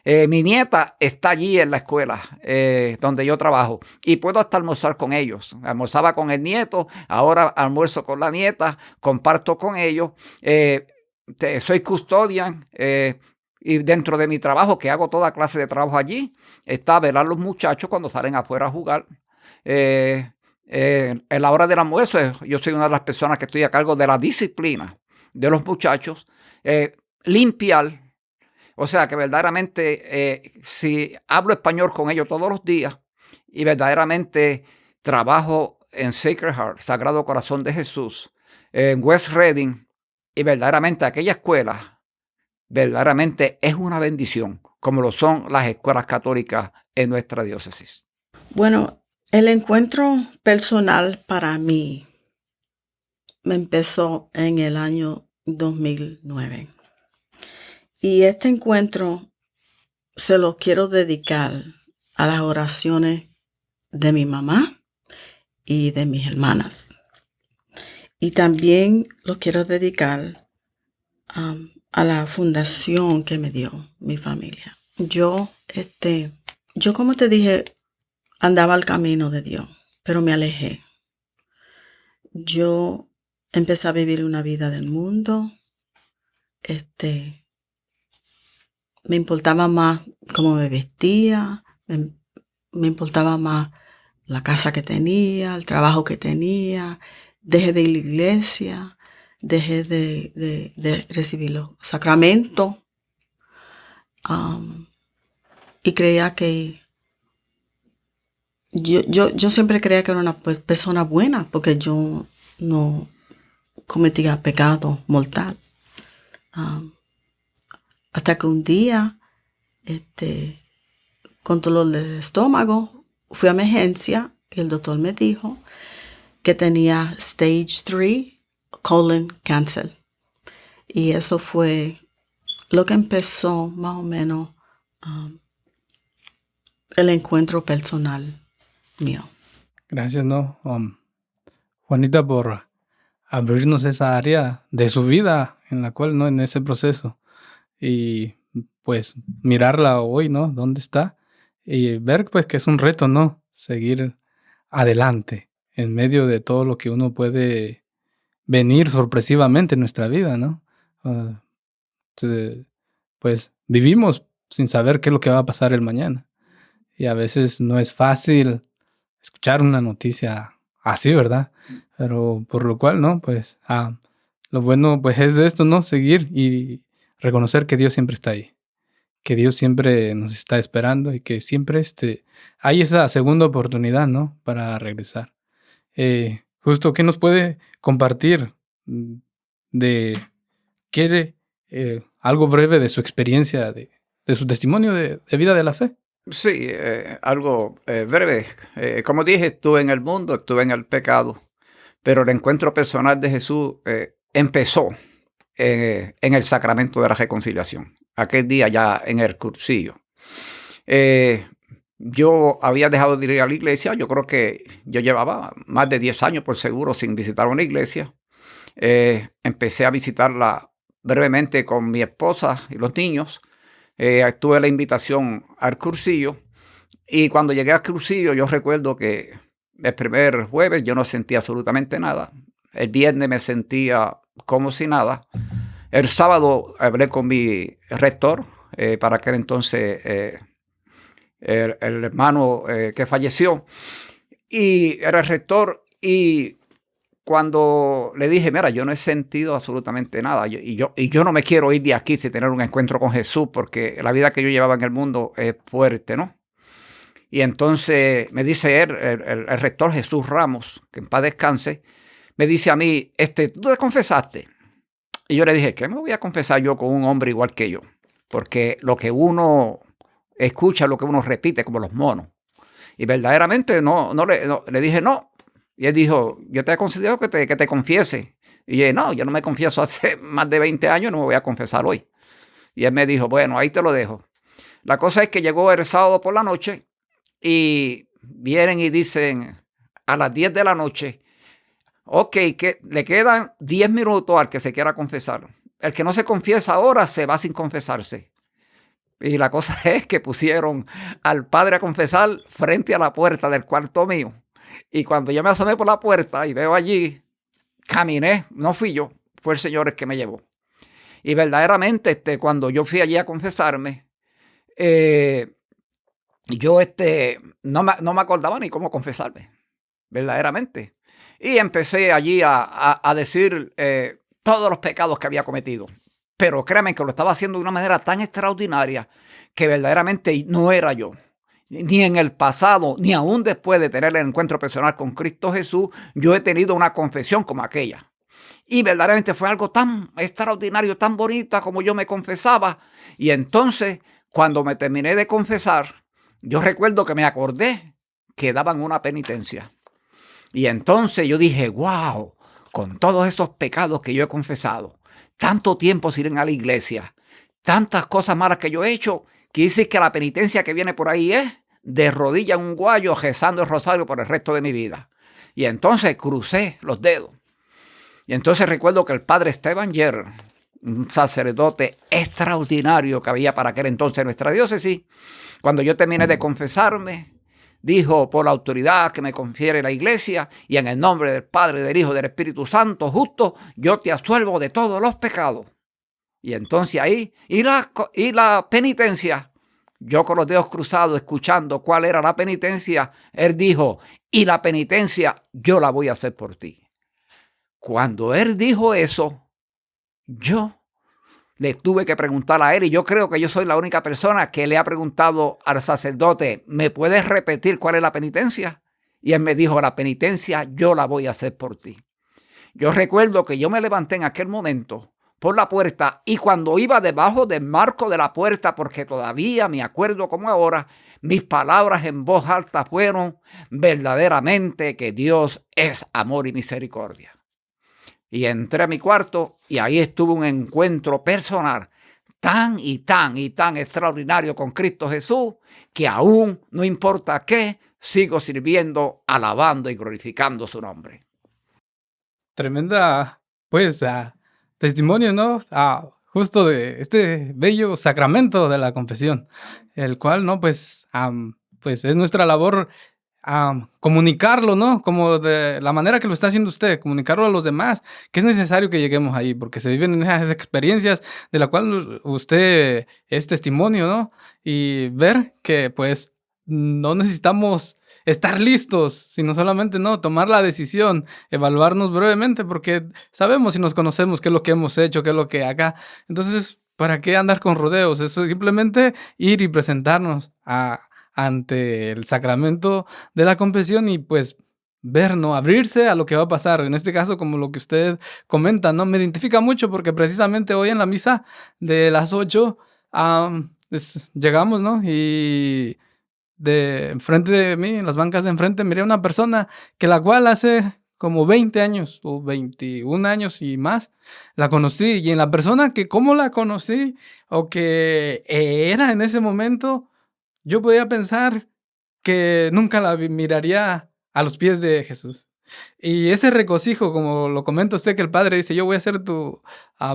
Mi nieta está allí en la escuela donde yo trabajo y puedo hasta almorzar con ellos. Almorzaba con el nieto, ahora almuerzo con la nieta, comparto con ellos. Soy custodian y dentro de mi trabajo, que hago toda clase de trabajo allí, está velar a los muchachos cuando salen afuera a jugar. En la hora del almuerzo, yo soy una de las personas que estoy a cargo de la disciplina de los muchachos. Limpiar, o sea que verdaderamente si hablo español con ellos todos los días, y verdaderamente trabajo en Sacred Heart, Sagrado Corazón de Jesús, en West Reading, y verdaderamente aquella escuela verdaderamente es una bendición, como lo son las escuelas católicas en nuestra diócesis. Bueno, el encuentro personal para mí me empezó en el año 2009. Y este encuentro se lo quiero dedicar a las oraciones de mi mamá y de mis hermanas. Y también lo quiero dedicar a la fundación que me dio mi familia. Yo, como te dije, andaba al camino de Dios, pero me alejé. Yo empecé a vivir una vida del mundo. Me importaba más cómo me vestía, me importaba más la casa que tenía, el trabajo que tenía. Dejé de ir a la iglesia, dejé de recibir los sacramentos. Y creía que yo siempre creía que era una persona buena porque yo no cometía pecado mortal. Hasta que un día, con dolor del estómago, fui a emergencia y el doctor me dijo que tenía stage 3 colon cancer. Y eso fue lo que empezó más o menos el encuentro personal mío. Gracias, ¿no? Juanita, por abrirnos esa área de su vida en la cual, ¿no? En ese proceso. Y pues mirarla hoy, ¿no? ¿Dónde está? Y ver pues que es un reto, ¿no? Seguir adelante en medio de todo lo que uno puede venir sorpresivamente en nuestra vida, ¿no? Pues vivimos sin saber qué es lo que va a pasar el mañana. Y a veces no es fácil escuchar una noticia así, ¿verdad? Pero por lo cual, ¿no? Pues lo bueno pues es de esto, ¿no? Seguir y reconocer que Dios siempre está ahí. Que Dios siempre nos está esperando y que siempre hay esa segunda oportunidad, ¿no? Para regresar. Justo, ¿qué nos puede compartir algo breve de su experiencia, de su testimonio de vida de la fe? Sí, algo breve. Como dije, estuve en el mundo, estuve en el pecado, pero el encuentro personal de Jesús empezó en el sacramento de la reconciliación. Aquel día ya en el cursillo. Yo había dejado de ir a la iglesia. Yo creo que yo llevaba más de 10 años por seguro sin visitar una iglesia. Empecé a visitarla brevemente con mi esposa y los niños. Tuve la invitación al cursillo. Y cuando llegué al cursillo, yo recuerdo que el primer jueves yo no sentía absolutamente nada. El viernes me sentía como si nada. El sábado hablé con mi rector, para aquel entonces el hermano que falleció, y era el rector, y cuando le dije, mira, yo no he sentido absolutamente nada, y yo no me quiero ir de aquí sin tener un encuentro con Jesús, porque la vida que yo llevaba en el mundo es fuerte, ¿no? Y entonces me dice él, el rector Jesús Ramos, que en paz descanse, me dice a mí, ¿tú te confesaste? Y yo le dije, ¿qué me voy a confesar yo con un hombre igual que yo? Porque lo que uno escucha, lo que uno repite, como los monos. Y verdaderamente le dije no. Y él dijo, yo te he concedido que te confiese. Y yo dije, no, yo no me confieso hace más de 20 años, no me voy a confesar hoy. Y él me dijo, bueno, ahí te lo dejo. La cosa es que llegó el sábado por la noche y vienen y dicen a las 10 de la noche, ok, que le quedan 10 minutos al que se quiera confesar. El que no se confiesa ahora se va sin confesarse. Y la cosa es que pusieron al padre a confesar frente a la puerta del cuarto mío. Y cuando yo me asomé por la puerta y veo allí, caminé, no fui yo, fue el Señor el que me llevó. Y verdaderamente, cuando yo fui allí a confesarme, yo no me acordaba ni cómo confesarme, verdaderamente. Y empecé allí a decir todos los pecados que había cometido. Pero créanme que lo estaba haciendo de una manera tan extraordinaria que verdaderamente no era yo. ni en el pasado, ni aún después de tener el encuentro personal con Cristo Jesús, yo he tenido una confesión como aquella. Y verdaderamente fue algo tan extraordinario, tan bonita como yo me confesaba. Y entonces, cuando me terminé de confesar, yo recuerdo que me acordé que daban una penitencia. Y entonces yo dije, wow, con todos esos pecados que yo he confesado, tanto tiempo sin ir a la iglesia, tantas cosas malas que yo he hecho, quiere decir que la penitencia que viene por ahí es de rodilla en un guayo rezando el rosario por el resto de mi vida. Y entonces crucé los dedos. Y entonces recuerdo que el padre Esteban Yer, un sacerdote extraordinario que había para aquel entonces en nuestra diócesis, cuando yo terminé de confesarme, dijo, por la autoridad que me confiere la iglesia y en el nombre del Padre, del Hijo y del Espíritu Santo, justo, yo te absuelvo de todos los pecados. Y entonces ahí, y la penitencia, yo con los dedos cruzados, escuchando cuál era la penitencia, él dijo, y la penitencia yo la voy a hacer por ti. Cuando él dijo eso, yo le tuve que preguntar a él, y yo creo que yo soy la única persona que le ha preguntado al sacerdote, ¿me puedes repetir cuál es la penitencia? Y él me dijo, la penitencia yo la voy a hacer por ti. Yo recuerdo que yo me levanté en aquel momento por la puerta, y cuando iba debajo del marco de la puerta, porque todavía me acuerdo como ahora, mis palabras en voz alta fueron, verdaderamente que Dios es amor y misericordia. Y entré a mi cuarto y ahí estuvo un encuentro personal tan extraordinario con Cristo Jesús, que aún no importa qué, sigo sirviendo, alabando y glorificando su nombre. Tremenda, pues, testimonio, ¿no? Justo de este bello sacramento de la confesión, el cual, ¿no? Pues es nuestra labor comunicarlo, ¿no? Como de la manera que lo está haciendo usted, comunicarlo a los demás, que es necesario que lleguemos ahí, porque se viven esas experiencias de la cual usted es testimonio, ¿no? Y ver que, pues, no necesitamos estar listos, sino solamente, ¿no? Tomar la decisión, evaluarnos brevemente, porque sabemos y nos conocemos qué es lo que hemos hecho, qué es lo que acá. Entonces, ¿para qué andar con rodeos? Es simplemente ir y presentarnos ante el sacramento de la confesión y pues ver, ¿no? Abrirse a lo que va a pasar. En este caso, como lo que usted comenta, ¿no? Me identifica mucho porque precisamente hoy en la misa de las 8 llegamos, ¿no? Y de enfrente de mí, en las bancas de enfrente, miré a una persona que la cual hace como 20 años o 21 años y más, la conocí. Y en la persona que cómo la conocí o que era en ese momento, yo podía pensar que nunca la miraría a los pies de Jesús. Y ese regocijo, como lo comenta usted, que el Padre dice, yo voy a hacer tu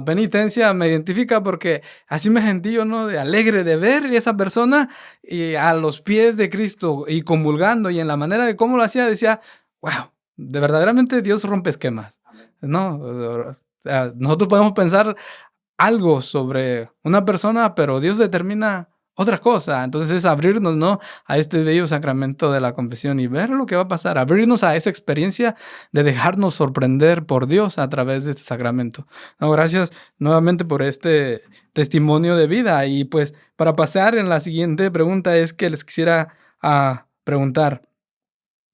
penitencia, me identifica porque así me sentí yo, ¿no? De alegre de ver a esa persona y a los pies de Cristo y comulgando, y en la manera de cómo lo hacía, decía, wow, de verdaderamente Dios rompe esquemas, ¿no? O sea, nosotros podemos pensar algo sobre una persona, pero Dios determina otra cosa. Entonces es abrirnos, ¿no? A este bello sacramento de la confesión y ver lo que va a pasar, abrirnos a esa experiencia de dejarnos sorprender por Dios a través de este sacramento. No, gracias nuevamente por este testimonio de vida. Y pues para pasar en la siguiente pregunta es que les quisiera preguntar,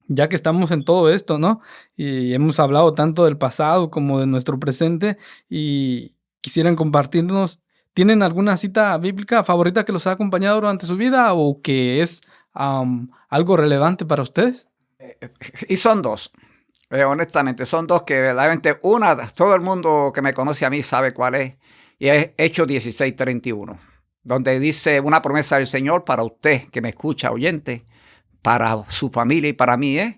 ya que estamos en todo esto, ¿no? Y hemos hablado tanto del pasado como de nuestro presente y quisieran compartirnos, ¿tienen alguna cita bíblica favorita que los ha acompañado durante su vida o que es algo relevante para ustedes? Y son dos, honestamente, son dos que verdaderamente, una, todo el mundo que me conoce a mí sabe cuál es, y es Hechos 16:31, donde dice una promesa del Señor para usted que me escucha, oyente, para su familia y para mí es,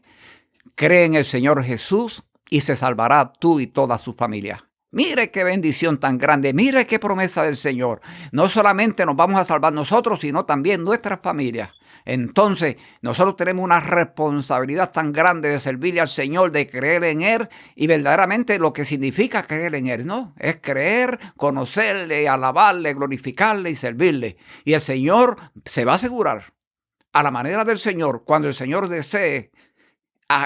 cree en el Señor Jesús y se salvará tú y toda su familia. Mire qué bendición tan grande, mire qué promesa del Señor. No solamente nos vamos a salvar nosotros, sino también nuestras familias. Entonces, nosotros tenemos una responsabilidad tan grande de servirle al Señor, de creer en Él, y verdaderamente lo que significa creer en Él, ¿no? Es creer, conocerle, alabarle, glorificarle y servirle. Y el Señor se va a asegurar, a la manera del Señor, cuando el Señor desee,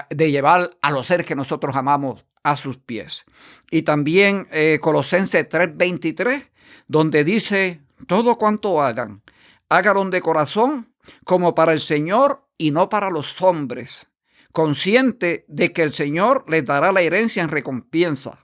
de llevar a los seres que nosotros amamos a sus pies. Y también Colosenses 3:23, donde dice, todo cuanto hagan, háganlo de corazón como para el Señor y no para los hombres, consciente de que el Señor les dará la herencia en recompensa.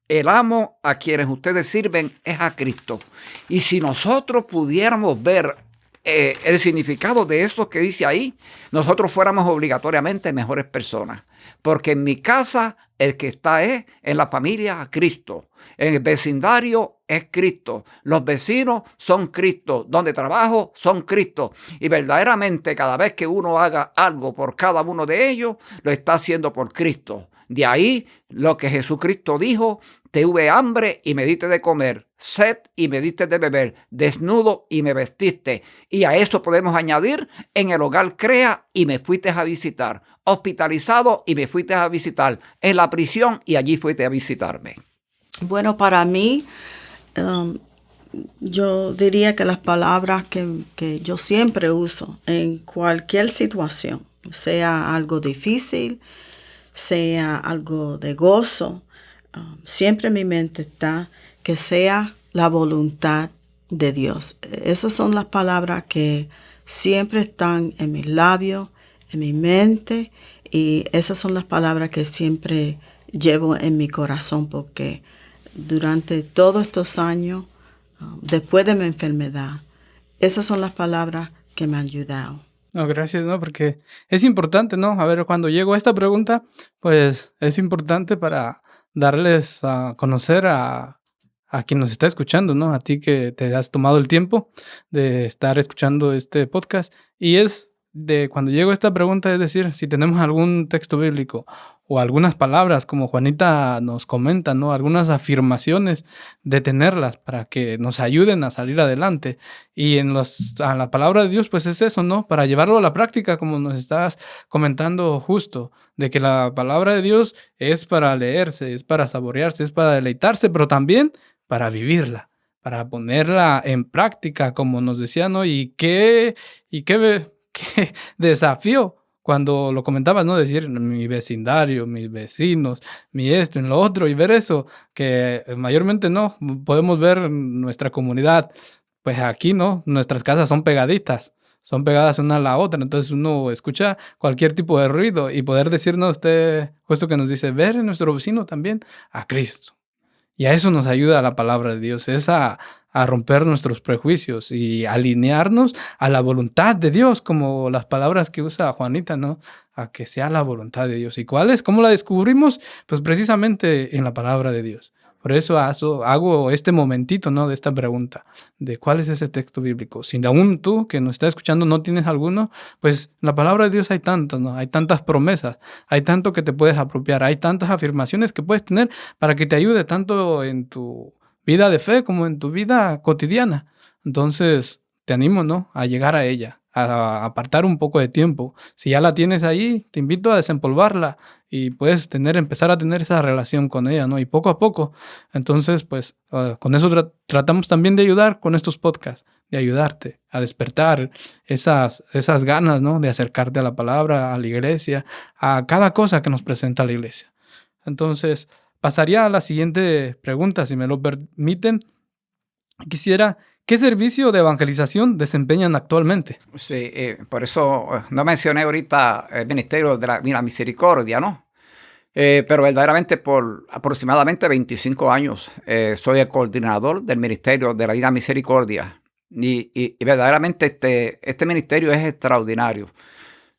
El amo a quienes ustedes sirven es a Cristo. Y si nosotros pudiéramos ver el significado de eso que dice ahí, nosotros fuéramos obligatoriamente mejores personas. Porque en mi casa el que está es en la familia Cristo. En el vecindario es Cristo. Los vecinos son Cristo. Donde trabajo son Cristo. Y verdaderamente cada vez que uno haga algo por cada uno de ellos, lo está haciendo por Cristo. De ahí lo que Jesucristo dijo: tuve hambre y me diste de comer, sed y me diste de beber, desnudo y me vestiste. Y a eso podemos añadir: en el hogar Crea y me fuiste a visitar, hospitalizado y me fuiste a visitar, en la prisión y allí fuiste a visitarme. Bueno, para mí, yo diría que las palabras que yo siempre uso en cualquier situación, sea algo difícil, sea algo de gozo, siempre en mi mente está que sea la voluntad de Dios. Esas son las palabras que siempre están en mis labios, en mi mente, y esas son las palabras que siempre llevo en mi corazón, porque durante todos estos años, después de mi enfermedad, esas son las palabras que me han ayudado. No, gracias, ¿no? Porque es importante, ¿no? A ver, cuando llego a esta pregunta, pues es importante para darles a conocer a quien nos está escuchando, ¿no? A ti que te has tomado el tiempo de estar escuchando este podcast. Y es de cuando llego a esta pregunta, es decir, si tenemos algún texto bíblico o algunas palabras, como Juanita nos comenta, ¿no? Algunas afirmaciones, de tenerlas para que nos ayuden a salir adelante. Y a la palabra de Dios, pues es eso, ¿no? Para llevarlo a la práctica, como nos estás comentando justo, de que la palabra de Dios es para leerse, es para saborearse, es para deleitarse, pero también para vivirla, para ponerla en práctica, como nos decía, ¿no? Y qué desafío cuando lo comentabas, ¿no? Decir mi vecindario, mis vecinos, mi esto, en lo otro, y ver eso, que mayormente no podemos ver nuestra comunidad, pues aquí, ¿no? Nuestras casas son pegaditas, son pegadas una a la otra, entonces uno escucha cualquier tipo de ruido y poder decirnos usted, justo que nos dice, ver en nuestro vecino también a Cristo. Y a eso nos ayuda la palabra de Dios, es a romper nuestros prejuicios y alinearnos a la voluntad de Dios, como las palabras que usa Juanita, ¿no? A que sea la voluntad de Dios. ¿Y cuál es? ¿Cómo la descubrimos? Pues precisamente en la palabra de Dios. Por eso hago este momentito, ¿no? De esta pregunta, de cuál es ese texto bíblico. Si aún tú que nos estás escuchando no tienes alguno, pues en la palabra de Dios hay tantas, ¿no? Hay tantas promesas, hay tanto que te puedes apropiar, hay tantas afirmaciones que puedes tener para que te ayude tanto en tu vida de fe como en tu vida cotidiana. Entonces, te animo, ¿no? A llegar a ella, a apartar un poco de tiempo. Si ya la tienes ahí, te invito a desempolvarla y puedes empezar a tener esa relación con ella, ¿no? Y poco a poco. Entonces, pues, con eso tratamos también de ayudar con estos podcasts, de ayudarte a despertar esas ganas, ¿no? De acercarte a la palabra, a la iglesia, a cada cosa que nos presenta la iglesia. Entonces, pasaría a la siguiente pregunta, si me lo permiten. Quisiera, ¿qué servicio de evangelización desempeñan actualmente? Sí, por eso no mencioné ahorita el Ministerio de la Misericordia, ¿no? Pero verdaderamente por aproximadamente 25 años soy el coordinador del Ministerio de la Misericordia. Y verdaderamente este ministerio es extraordinario.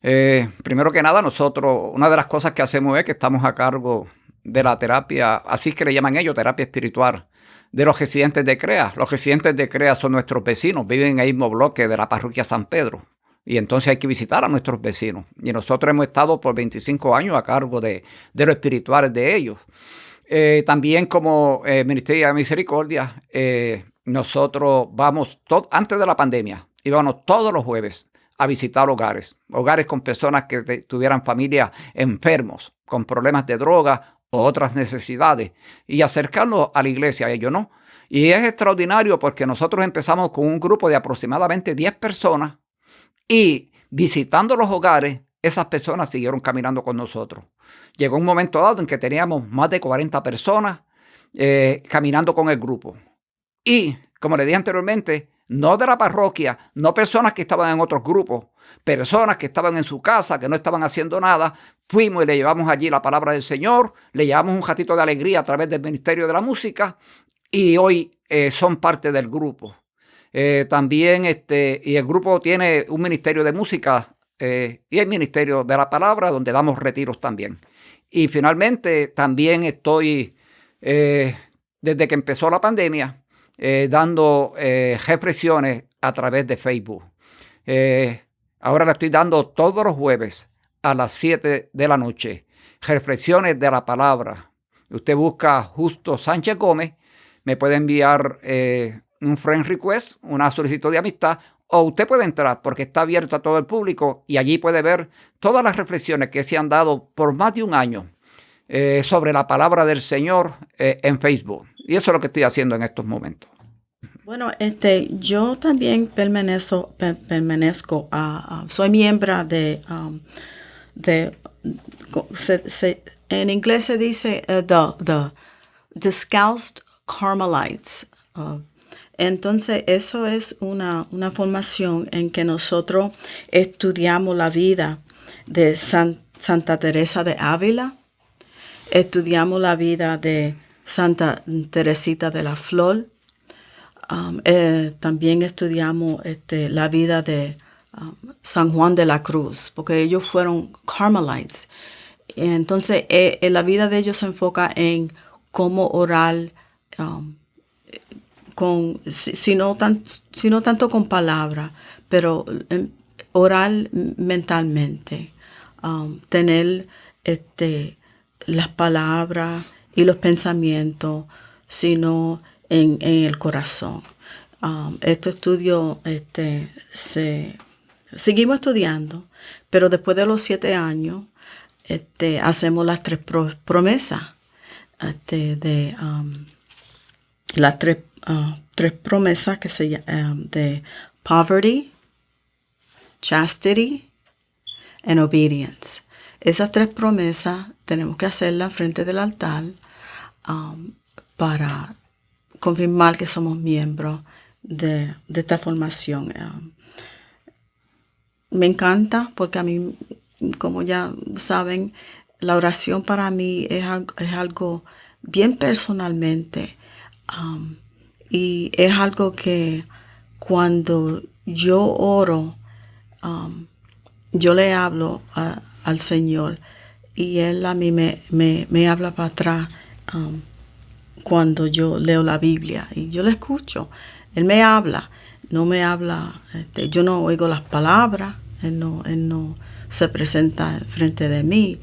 Primero que nada, nosotros, una de las cosas que hacemos es que estamos a cargo de la terapia, así que le llaman ellos, terapia espiritual, de los residentes de CREA. Los residentes de CREA son nuestros vecinos, viven en el mismo bloque de la parroquia San Pedro. Y entonces hay que visitar a nuestros vecinos. Y nosotros hemos estado por 25 años a cargo de lo espiritual de ellos. También como Ministerio de Misericordia, nosotros vamos, antes de la pandemia, íbamos todos los jueves a visitar hogares con personas que tuvieran familias enfermos, con problemas de droga o otras necesidades, y acercarlos a la iglesia, a ellos, ¿no? Y es extraordinario porque nosotros empezamos con un grupo de aproximadamente 10 personas y visitando los hogares, esas personas siguieron caminando con nosotros. Llegó un momento dado en que teníamos más de 40 personas caminando con el grupo. Y, como le dije anteriormente, no de la parroquia, no personas que estaban en otros grupos, personas que estaban en su casa, que no estaban haciendo nada. Fuimos y le llevamos allí la palabra del Señor, le llevamos un ratito de alegría a través del Ministerio de la Música y hoy son parte del grupo. También y el grupo tiene un ministerio de música y el ministerio de la palabra donde damos retiros también. Y finalmente también estoy, desde que empezó la pandemia, dando reflexiones a través de Facebook. Ahora la estoy dando todos los jueves a las 7 de la noche. Reflexiones de la palabra. Usted busca Justo Sánchez Gómez, me puede enviar un friend request, una solicitud de amistad, o usted puede entrar porque está abierto a todo el público y allí puede ver todas las reflexiones que se han dado por más de un año sobre la palabra del Señor en Facebook. Y eso es lo que estoy haciendo en estos momentos. Bueno, yo también permanezco soy miembro en inglés se dice the Scouts Carmelites. Entonces, eso es una formación en que nosotros estudiamos la vida de Santa Teresa de Ávila, estudiamos la vida de Santa Teresita de la Flor, también estudiamos la vida de San Juan de la Cruz, porque ellos fueron Carmelites. Entonces, la vida de ellos se enfoca en cómo orar, si no tanto con palabras, pero orar mentalmente, tener las palabras y los pensamientos, sino en el corazón. Este estudio, seguimos estudiando, pero después de los 7 años, hacemos las 3 promesas, las 3 promesas que se llaman de poverty, chastity, and obedience. Esas 3 promesas tenemos que hacerlas frente del altar para confirmar que somos miembros de esta formación. Me encanta porque a mí, como ya saben, la oración para mí es algo bien personalmente. Y es algo que cuando yo oro, yo le hablo al Señor y Él a mí me habla para atrás cuando yo leo la Biblia y yo le escucho. Él me habla, no me habla, yo no oigo las palabras, Él no se presenta frente de mí,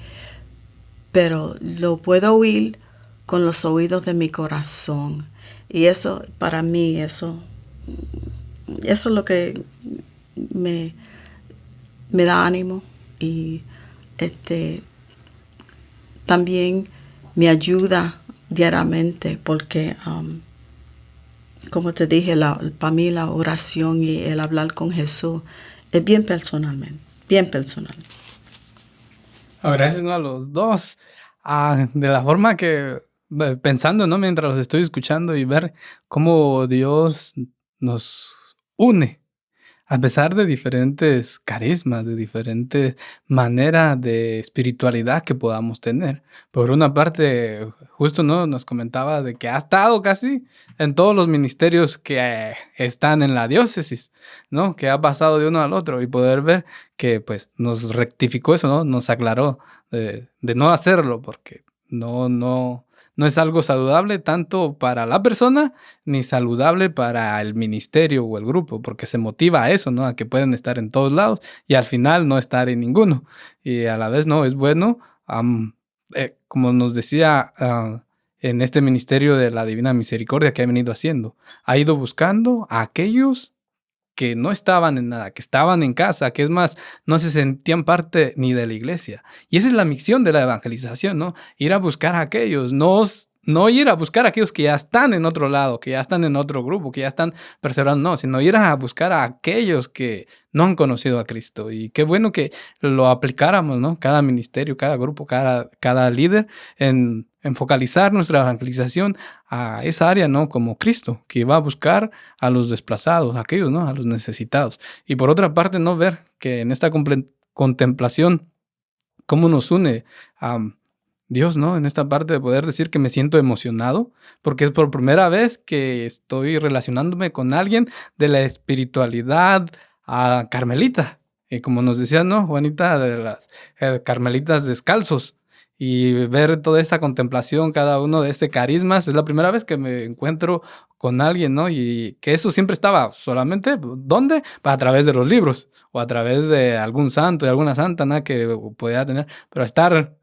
pero lo puedo oír con los oídos de mi corazón. Y eso, para mí, eso es lo que me da ánimo y también me ayuda diariamente porque, como te dije, para mí la oración y el hablar con Jesús es bien personal. Gracias, ¿no?, a los dos. De la forma que, pensando, ¿no?, mientras los estoy escuchando y ver cómo Dios nos une, a pesar de diferentes carismas, de diferentes maneras de espiritualidad que podamos tener. Por una parte, justo, ¿no?, nos comentaba de que ha estado casi en todos los ministerios que están en la diócesis, ¿no?, que ha pasado de uno al otro y poder ver que pues nos rectificó eso, ¿no?, nos aclaró de no hacerlo porque no es algo saludable tanto para la persona ni saludable para el ministerio o el grupo, porque se motiva a eso, ¿no?, a que pueden estar en todos lados y al final no estar en ninguno. Y a la vez, no, es bueno, como nos decía en este ministerio de la Divina Misericordia que ha venido haciendo, ha ido buscando a aquellos que no estaban en nada, que estaban en casa, que es más, no se sentían parte ni de la iglesia. Y esa es la misión de la evangelización, ¿no? Ir a buscar a aquellos, no ir a buscar a aquellos que ya están en otro lado, que ya están en otro grupo, que ya están perseverando, no, sino ir a buscar a aquellos que no han conocido a Cristo. Y qué bueno que lo aplicáramos, ¿no? Cada ministerio, cada grupo, cada líder en en focalizar nuestra evangelización a esa área, ¿no? Como Cristo, que va a buscar a los desplazados, a aquellos, ¿no? A los necesitados. Y por otra parte, ¿no? Ver que en esta contemplación, cómo nos une a Dios, ¿no? En esta parte de poder decir que me siento emocionado, porque es por primera vez que estoy relacionándome con alguien de la espiritualidad carmelita. Y como nos decía, ¿no? Juanita, de las carmelitas descalzos. Y ver toda esa contemplación, cada uno de este carismas, es la primera vez que me encuentro con alguien, ¿no? Y que eso siempre estaba solamente, ¿dónde? Pues a través de los libros, o a través de algún santo, de alguna santa, ¿no? Que podía tener, pero estar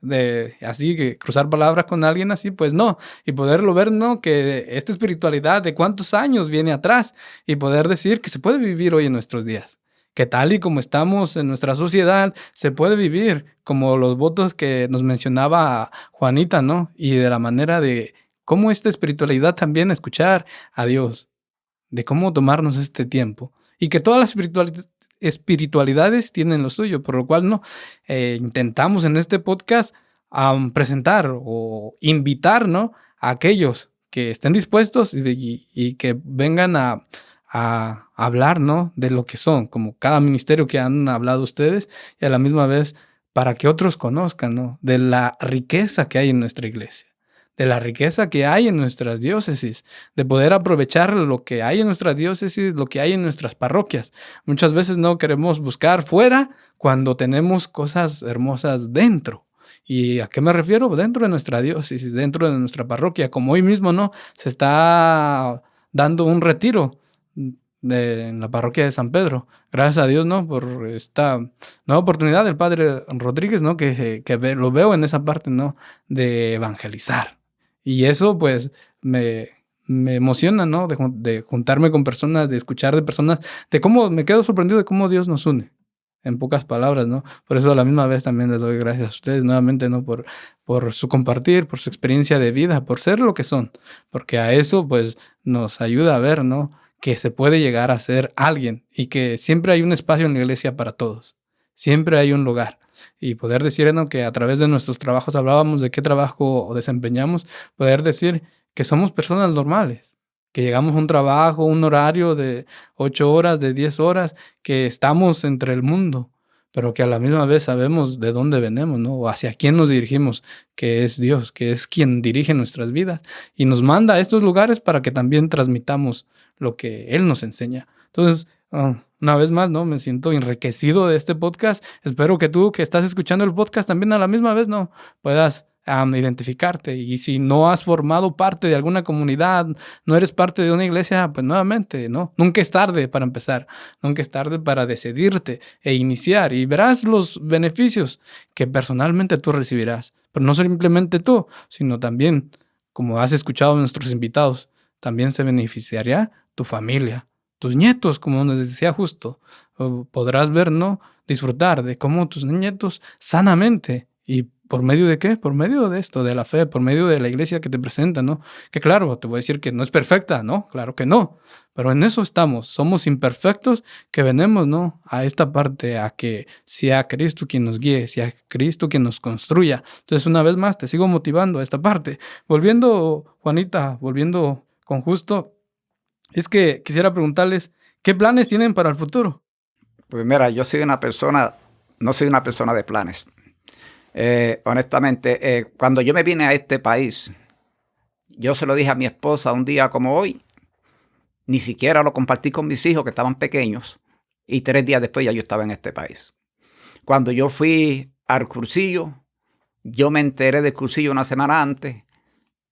así, que cruzar palabras con alguien así, pues no. Y poderlo ver, ¿no? Que esta espiritualidad de cuántos años viene atrás, y poder decir que se puede vivir hoy en nuestros días. Que tal y como estamos en nuestra sociedad, se puede vivir como los votos que nos mencionaba Juanita, ¿no? Y de la manera de cómo esta espiritualidad también escuchar a Dios, de cómo tomarnos este tiempo. Y que todas las espiritualidades tienen lo suyo, por lo cual no intentamos en este podcast presentar o invitar, ¿no? A aquellos que estén dispuestos y que vengan a hablar, ¿no? De lo que son, como cada ministerio que han hablado ustedes, y a la misma vez para que otros conozcan, ¿no? De la riqueza que hay en nuestra iglesia, de la riqueza que hay en nuestras diócesis, de poder aprovechar lo que hay en nuestras diócesis, lo que hay en nuestras parroquias. Muchas veces no queremos buscar fuera cuando tenemos cosas hermosas dentro. ¿Y a qué me refiero? Dentro de nuestra diócesis, dentro de nuestra parroquia, como hoy mismo, ¿no? Se está dando un retiro en la parroquia de San Pedro. Gracias a Dios, ¿no? Por esta nueva oportunidad del Padre Rodríguez, ¿no? Que lo veo en esa parte, ¿no? De evangelizar. Y eso, pues, me emociona, ¿no? De juntarme con personas, de escuchar de personas, de cómo me quedo sorprendido de cómo Dios nos une. En pocas palabras, ¿no? Por eso a la misma vez también les doy gracias a ustedes nuevamente, ¿no? Por su compartir, por su experiencia de vida, por ser lo que son. Porque a eso, pues, nos ayuda a ver, ¿no? Que se puede llegar a ser alguien y que siempre hay un espacio en la iglesia para todos. Siempre hay un lugar. Y poder decir, ¿no? Que a través de nuestros trabajos, hablábamos de qué trabajo desempeñamos, poder decir que somos personas normales, que llegamos a un trabajo, un horario de 8 horas, de 10 horas, que estamos entre el mundo, pero que a la misma vez sabemos de dónde venimos, ¿no? O hacia quién nos dirigimos, que es Dios, que es quien dirige nuestras vidas y nos manda a estos lugares para que también transmitamos lo que Él nos enseña. Entonces, una vez más, ¿no? Me siento enriquecido de este podcast. Espero que tú, que estás escuchando el podcast, también a la misma vez, ¿no? Puedas identificarte. Y si no has formado parte de alguna comunidad, no eres parte de una iglesia, pues nuevamente, ¿no? Nunca es tarde para empezar. Nunca es tarde para decidirte e iniciar. Y verás los beneficios que personalmente tú recibirás. Pero no simplemente tú, sino también, como has escuchado a nuestros invitados, también se beneficiaría tu familia, tus nietos, como nos decía Justo. Podrás ver, ¿no? Disfrutar de cómo tus nietos sanamente, ¿y por medio de qué? Por medio de esto, de la fe, por medio de la iglesia que te presenta, ¿no? Que claro, te voy a decir que no es perfecta, ¿no? Claro que no, pero en eso estamos, somos imperfectos que venimos, ¿no? A esta parte, a que sea Cristo quien nos guíe, sea Cristo quien nos construya. Entonces, una vez más, te sigo motivando a esta parte. Volviendo, Juanita, volviendo con Justo, es que quisiera preguntarles, ¿qué planes tienen para el futuro? Pues mira, yo soy una persona, no soy una persona de planes. Honestamente, cuando yo me vine a este país, yo se lo dije a mi esposa un día como hoy, ni siquiera lo compartí con mis hijos que estaban pequeños, y 3 días después ya yo estaba en este país. Cuando yo fui al cursillo, yo me enteré del cursillo una semana antes,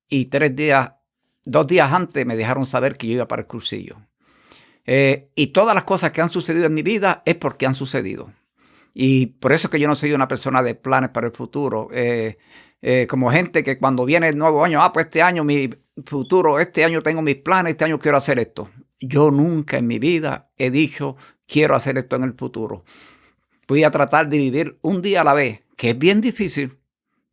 y 2 días antes me dejaron saber que yo iba para el cursillo. Y todas las cosas que han sucedido en mi vida es porque han sucedido. Y por eso es que yo no soy una persona de planes para el futuro. Como gente que cuando viene el nuevo año, pues este año mi futuro, este año tengo mis planes, este año quiero hacer esto. Yo nunca en mi vida he dicho quiero hacer esto en el futuro. Voy a tratar de vivir un día a la vez, que es bien difícil,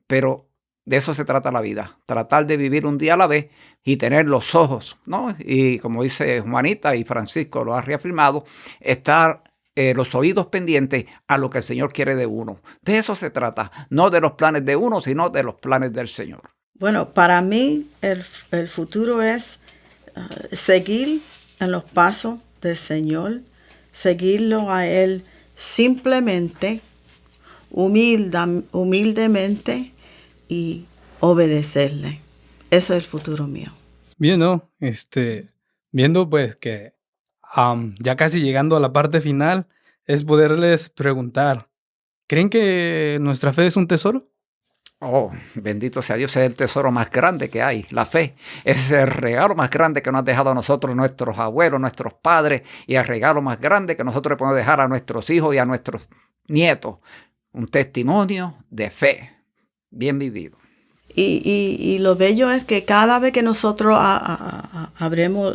pero de eso se trata la vida. Tratar de vivir un día a la vez y tener los ojos, ¿no? Y como dice Juanita y Francisco lo ha reafirmado, estar los oídos pendientes a lo que el Señor quiere de uno. De eso se trata, no de los planes de uno, sino de los planes del Señor. Bueno, para mí el futuro es seguir en los pasos del Señor, seguirlo a Él simplemente, humildemente y obedecerle. Eso es el futuro mío. Bien, ¿no? Viendo pues que ya casi llegando a la parte final, es poderles preguntar, ¿creen que nuestra fe es un tesoro? Oh, bendito sea Dios, es el tesoro más grande que hay, la fe. Es el regalo más grande que nos han dejado a nosotros nuestros abuelos, nuestros padres, y el regalo más grande que nosotros le podemos dejar a nuestros hijos y a nuestros nietos. Un testimonio de fe, bien vivido. Y lo bello es que cada vez que nosotros abremos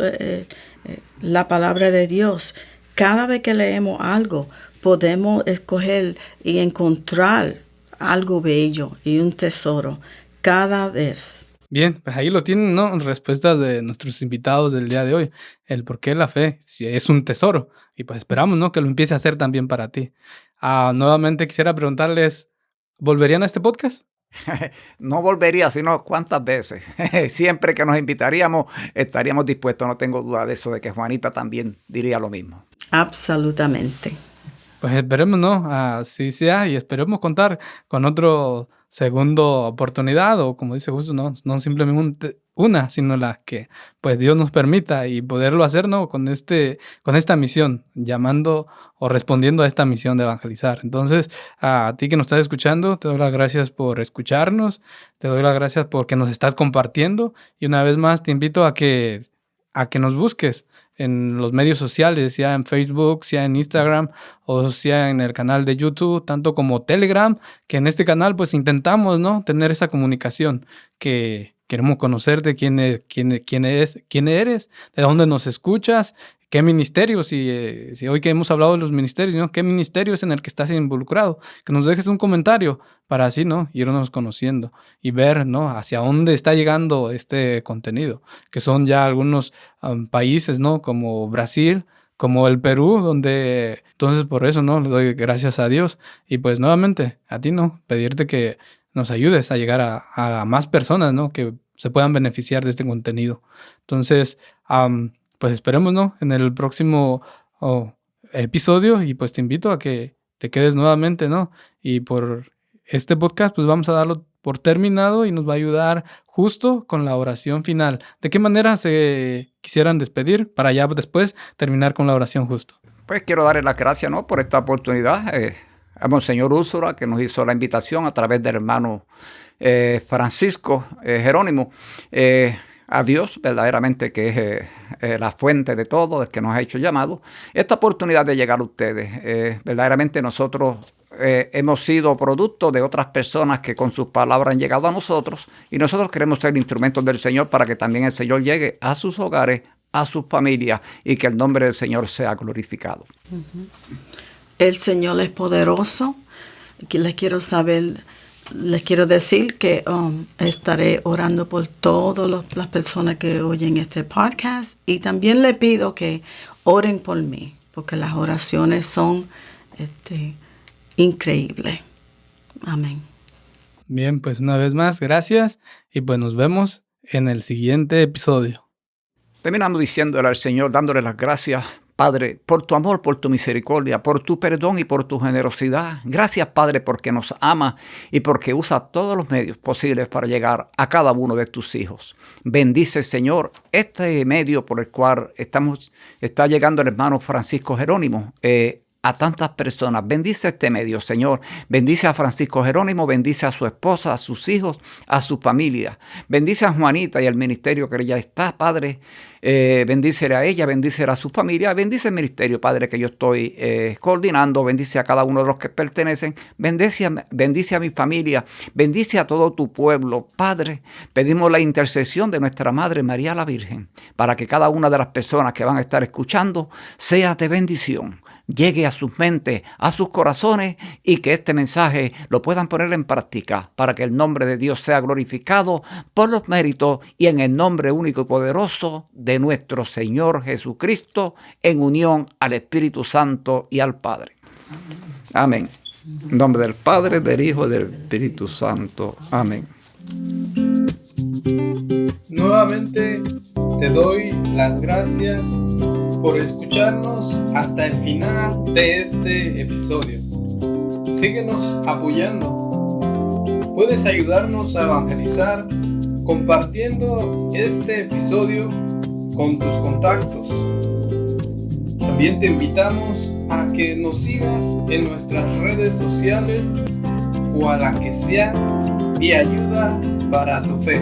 la palabra de Dios, cada vez que leemos algo, podemos escoger y encontrar algo bello y un tesoro cada vez. Bien, pues ahí lo tienen, ¿no? Respuestas de nuestros invitados del día de hoy. El por qué la fe si es un tesoro. Y pues esperamos, ¿no? Que lo empiece a hacer también para ti. Nuevamente quisiera preguntarles, ¿volverían a este podcast? No volvería, sino cuántas veces. Siempre que nos invitaríamos, estaríamos dispuestos. No tengo duda de eso, de que Juanita también diría lo mismo. Absolutamente. Pues esperemos, ¿no? Así sea, y esperemos contar con otro segunda oportunidad, o como dice Justo, no simplemente una, sino la que pues Dios nos permita y poderlo hacer, ¿no? Con esta misión, llamando o respondiendo a esta misión de evangelizar. Entonces, a ti que nos estás escuchando, te doy las gracias por escucharnos, te doy las gracias porque nos estás compartiendo, y una vez más te invito a que nos busques en los medios sociales, sea en Facebook, sea en Instagram o sea en el canal de YouTube, tanto como Telegram, que en este canal pues intentamos, ¿no? Tener esa comunicación, que queremos conocerte, quién eres, de dónde nos escuchas, qué ministerio, si hoy que hemos hablado de los ministerios, ¿no? ¿Qué ministerio es en el que estás involucrado? Que nos dejes un comentario para así, ¿no? Irnos conociendo y ver, ¿no? Hacia dónde está llegando este contenido, que son ya algunos países, ¿no? Como Brasil, como el Perú, donde entonces por eso, ¿no? Le doy gracias a Dios. Y pues nuevamente a ti, ¿no? Pedirte que nos ayudes a llegar a más personas, ¿no? Que se puedan beneficiar de este contenido. Entonces, pues esperemos, ¿no? En el próximo episodio, y pues te invito a que te quedes nuevamente, ¿no? Y por este podcast, pues vamos a darlo por terminado y nos va a ayudar Justo con la oración final. ¿De qué manera se quisieran despedir para ya después terminar con la oración, Justo? Pues quiero darle las gracias, ¿no? Por esta oportunidad a Monseñor Úrsula, que nos hizo la invitación a través del hermano Francisco Jerónimo. A Dios, verdaderamente, que es la fuente de todo, el que nos ha hecho llamado, esta oportunidad de llegar a ustedes. Verdaderamente nosotros hemos sido producto de otras personas que con sus palabras han llegado a nosotros, y nosotros queremos ser instrumentos del Señor para que también el Señor llegue a sus hogares, a sus familias, y que el nombre del Señor sea glorificado. El Señor es poderoso. Les quiero decir que estaré orando por todas las personas que oyen este podcast, y también le pido que oren por mí, porque las oraciones son increíbles. Amén. Bien, pues una vez más, gracias, y pues nos vemos en el siguiente episodio. Terminamos diciéndole al Señor, dándole las gracias, Padre, por tu amor, por tu misericordia, por tu perdón y por tu generosidad. Gracias, Padre, porque nos ama y porque usa todos los medios posibles para llegar a cada uno de tus hijos. Bendice, Señor, este medio por el cual está llegando el hermano Francisco Jerónimo a tantas personas. Bendice este medio, Señor. Bendice a Francisco Jerónimo, bendice a su esposa, a sus hijos, a su familia. Bendice a Juanita y al ministerio que ella está, Padre. Bendícele a ella, bendícele a su familia, bendice el ministerio, Padre, que yo estoy coordinando, bendice a cada uno de los que pertenecen, bendice a mi familia, bendice a todo tu pueblo, Padre. Pedimos la intercesión de nuestra Madre María la Virgen, para que cada una de las personas que van a estar escuchando sea de bendición, llegue a sus mentes, a sus corazones, y que este mensaje lo puedan poner en práctica para que el nombre de Dios sea glorificado por los méritos y en el nombre único y poderoso de nuestro Señor Jesucristo, en unión al Espíritu Santo y al Padre. Amén. En nombre del Padre, del Hijo y del Espíritu Santo. Amén. Nuevamente te doy las gracias por escucharnos hasta el final de este episodio. Síguenos apoyando. Puedes ayudarnos a evangelizar compartiendo este episodio con tus contactos. También te invitamos a que nos sigas en nuestras redes sociales o a la que sea de ayuda para tu fe.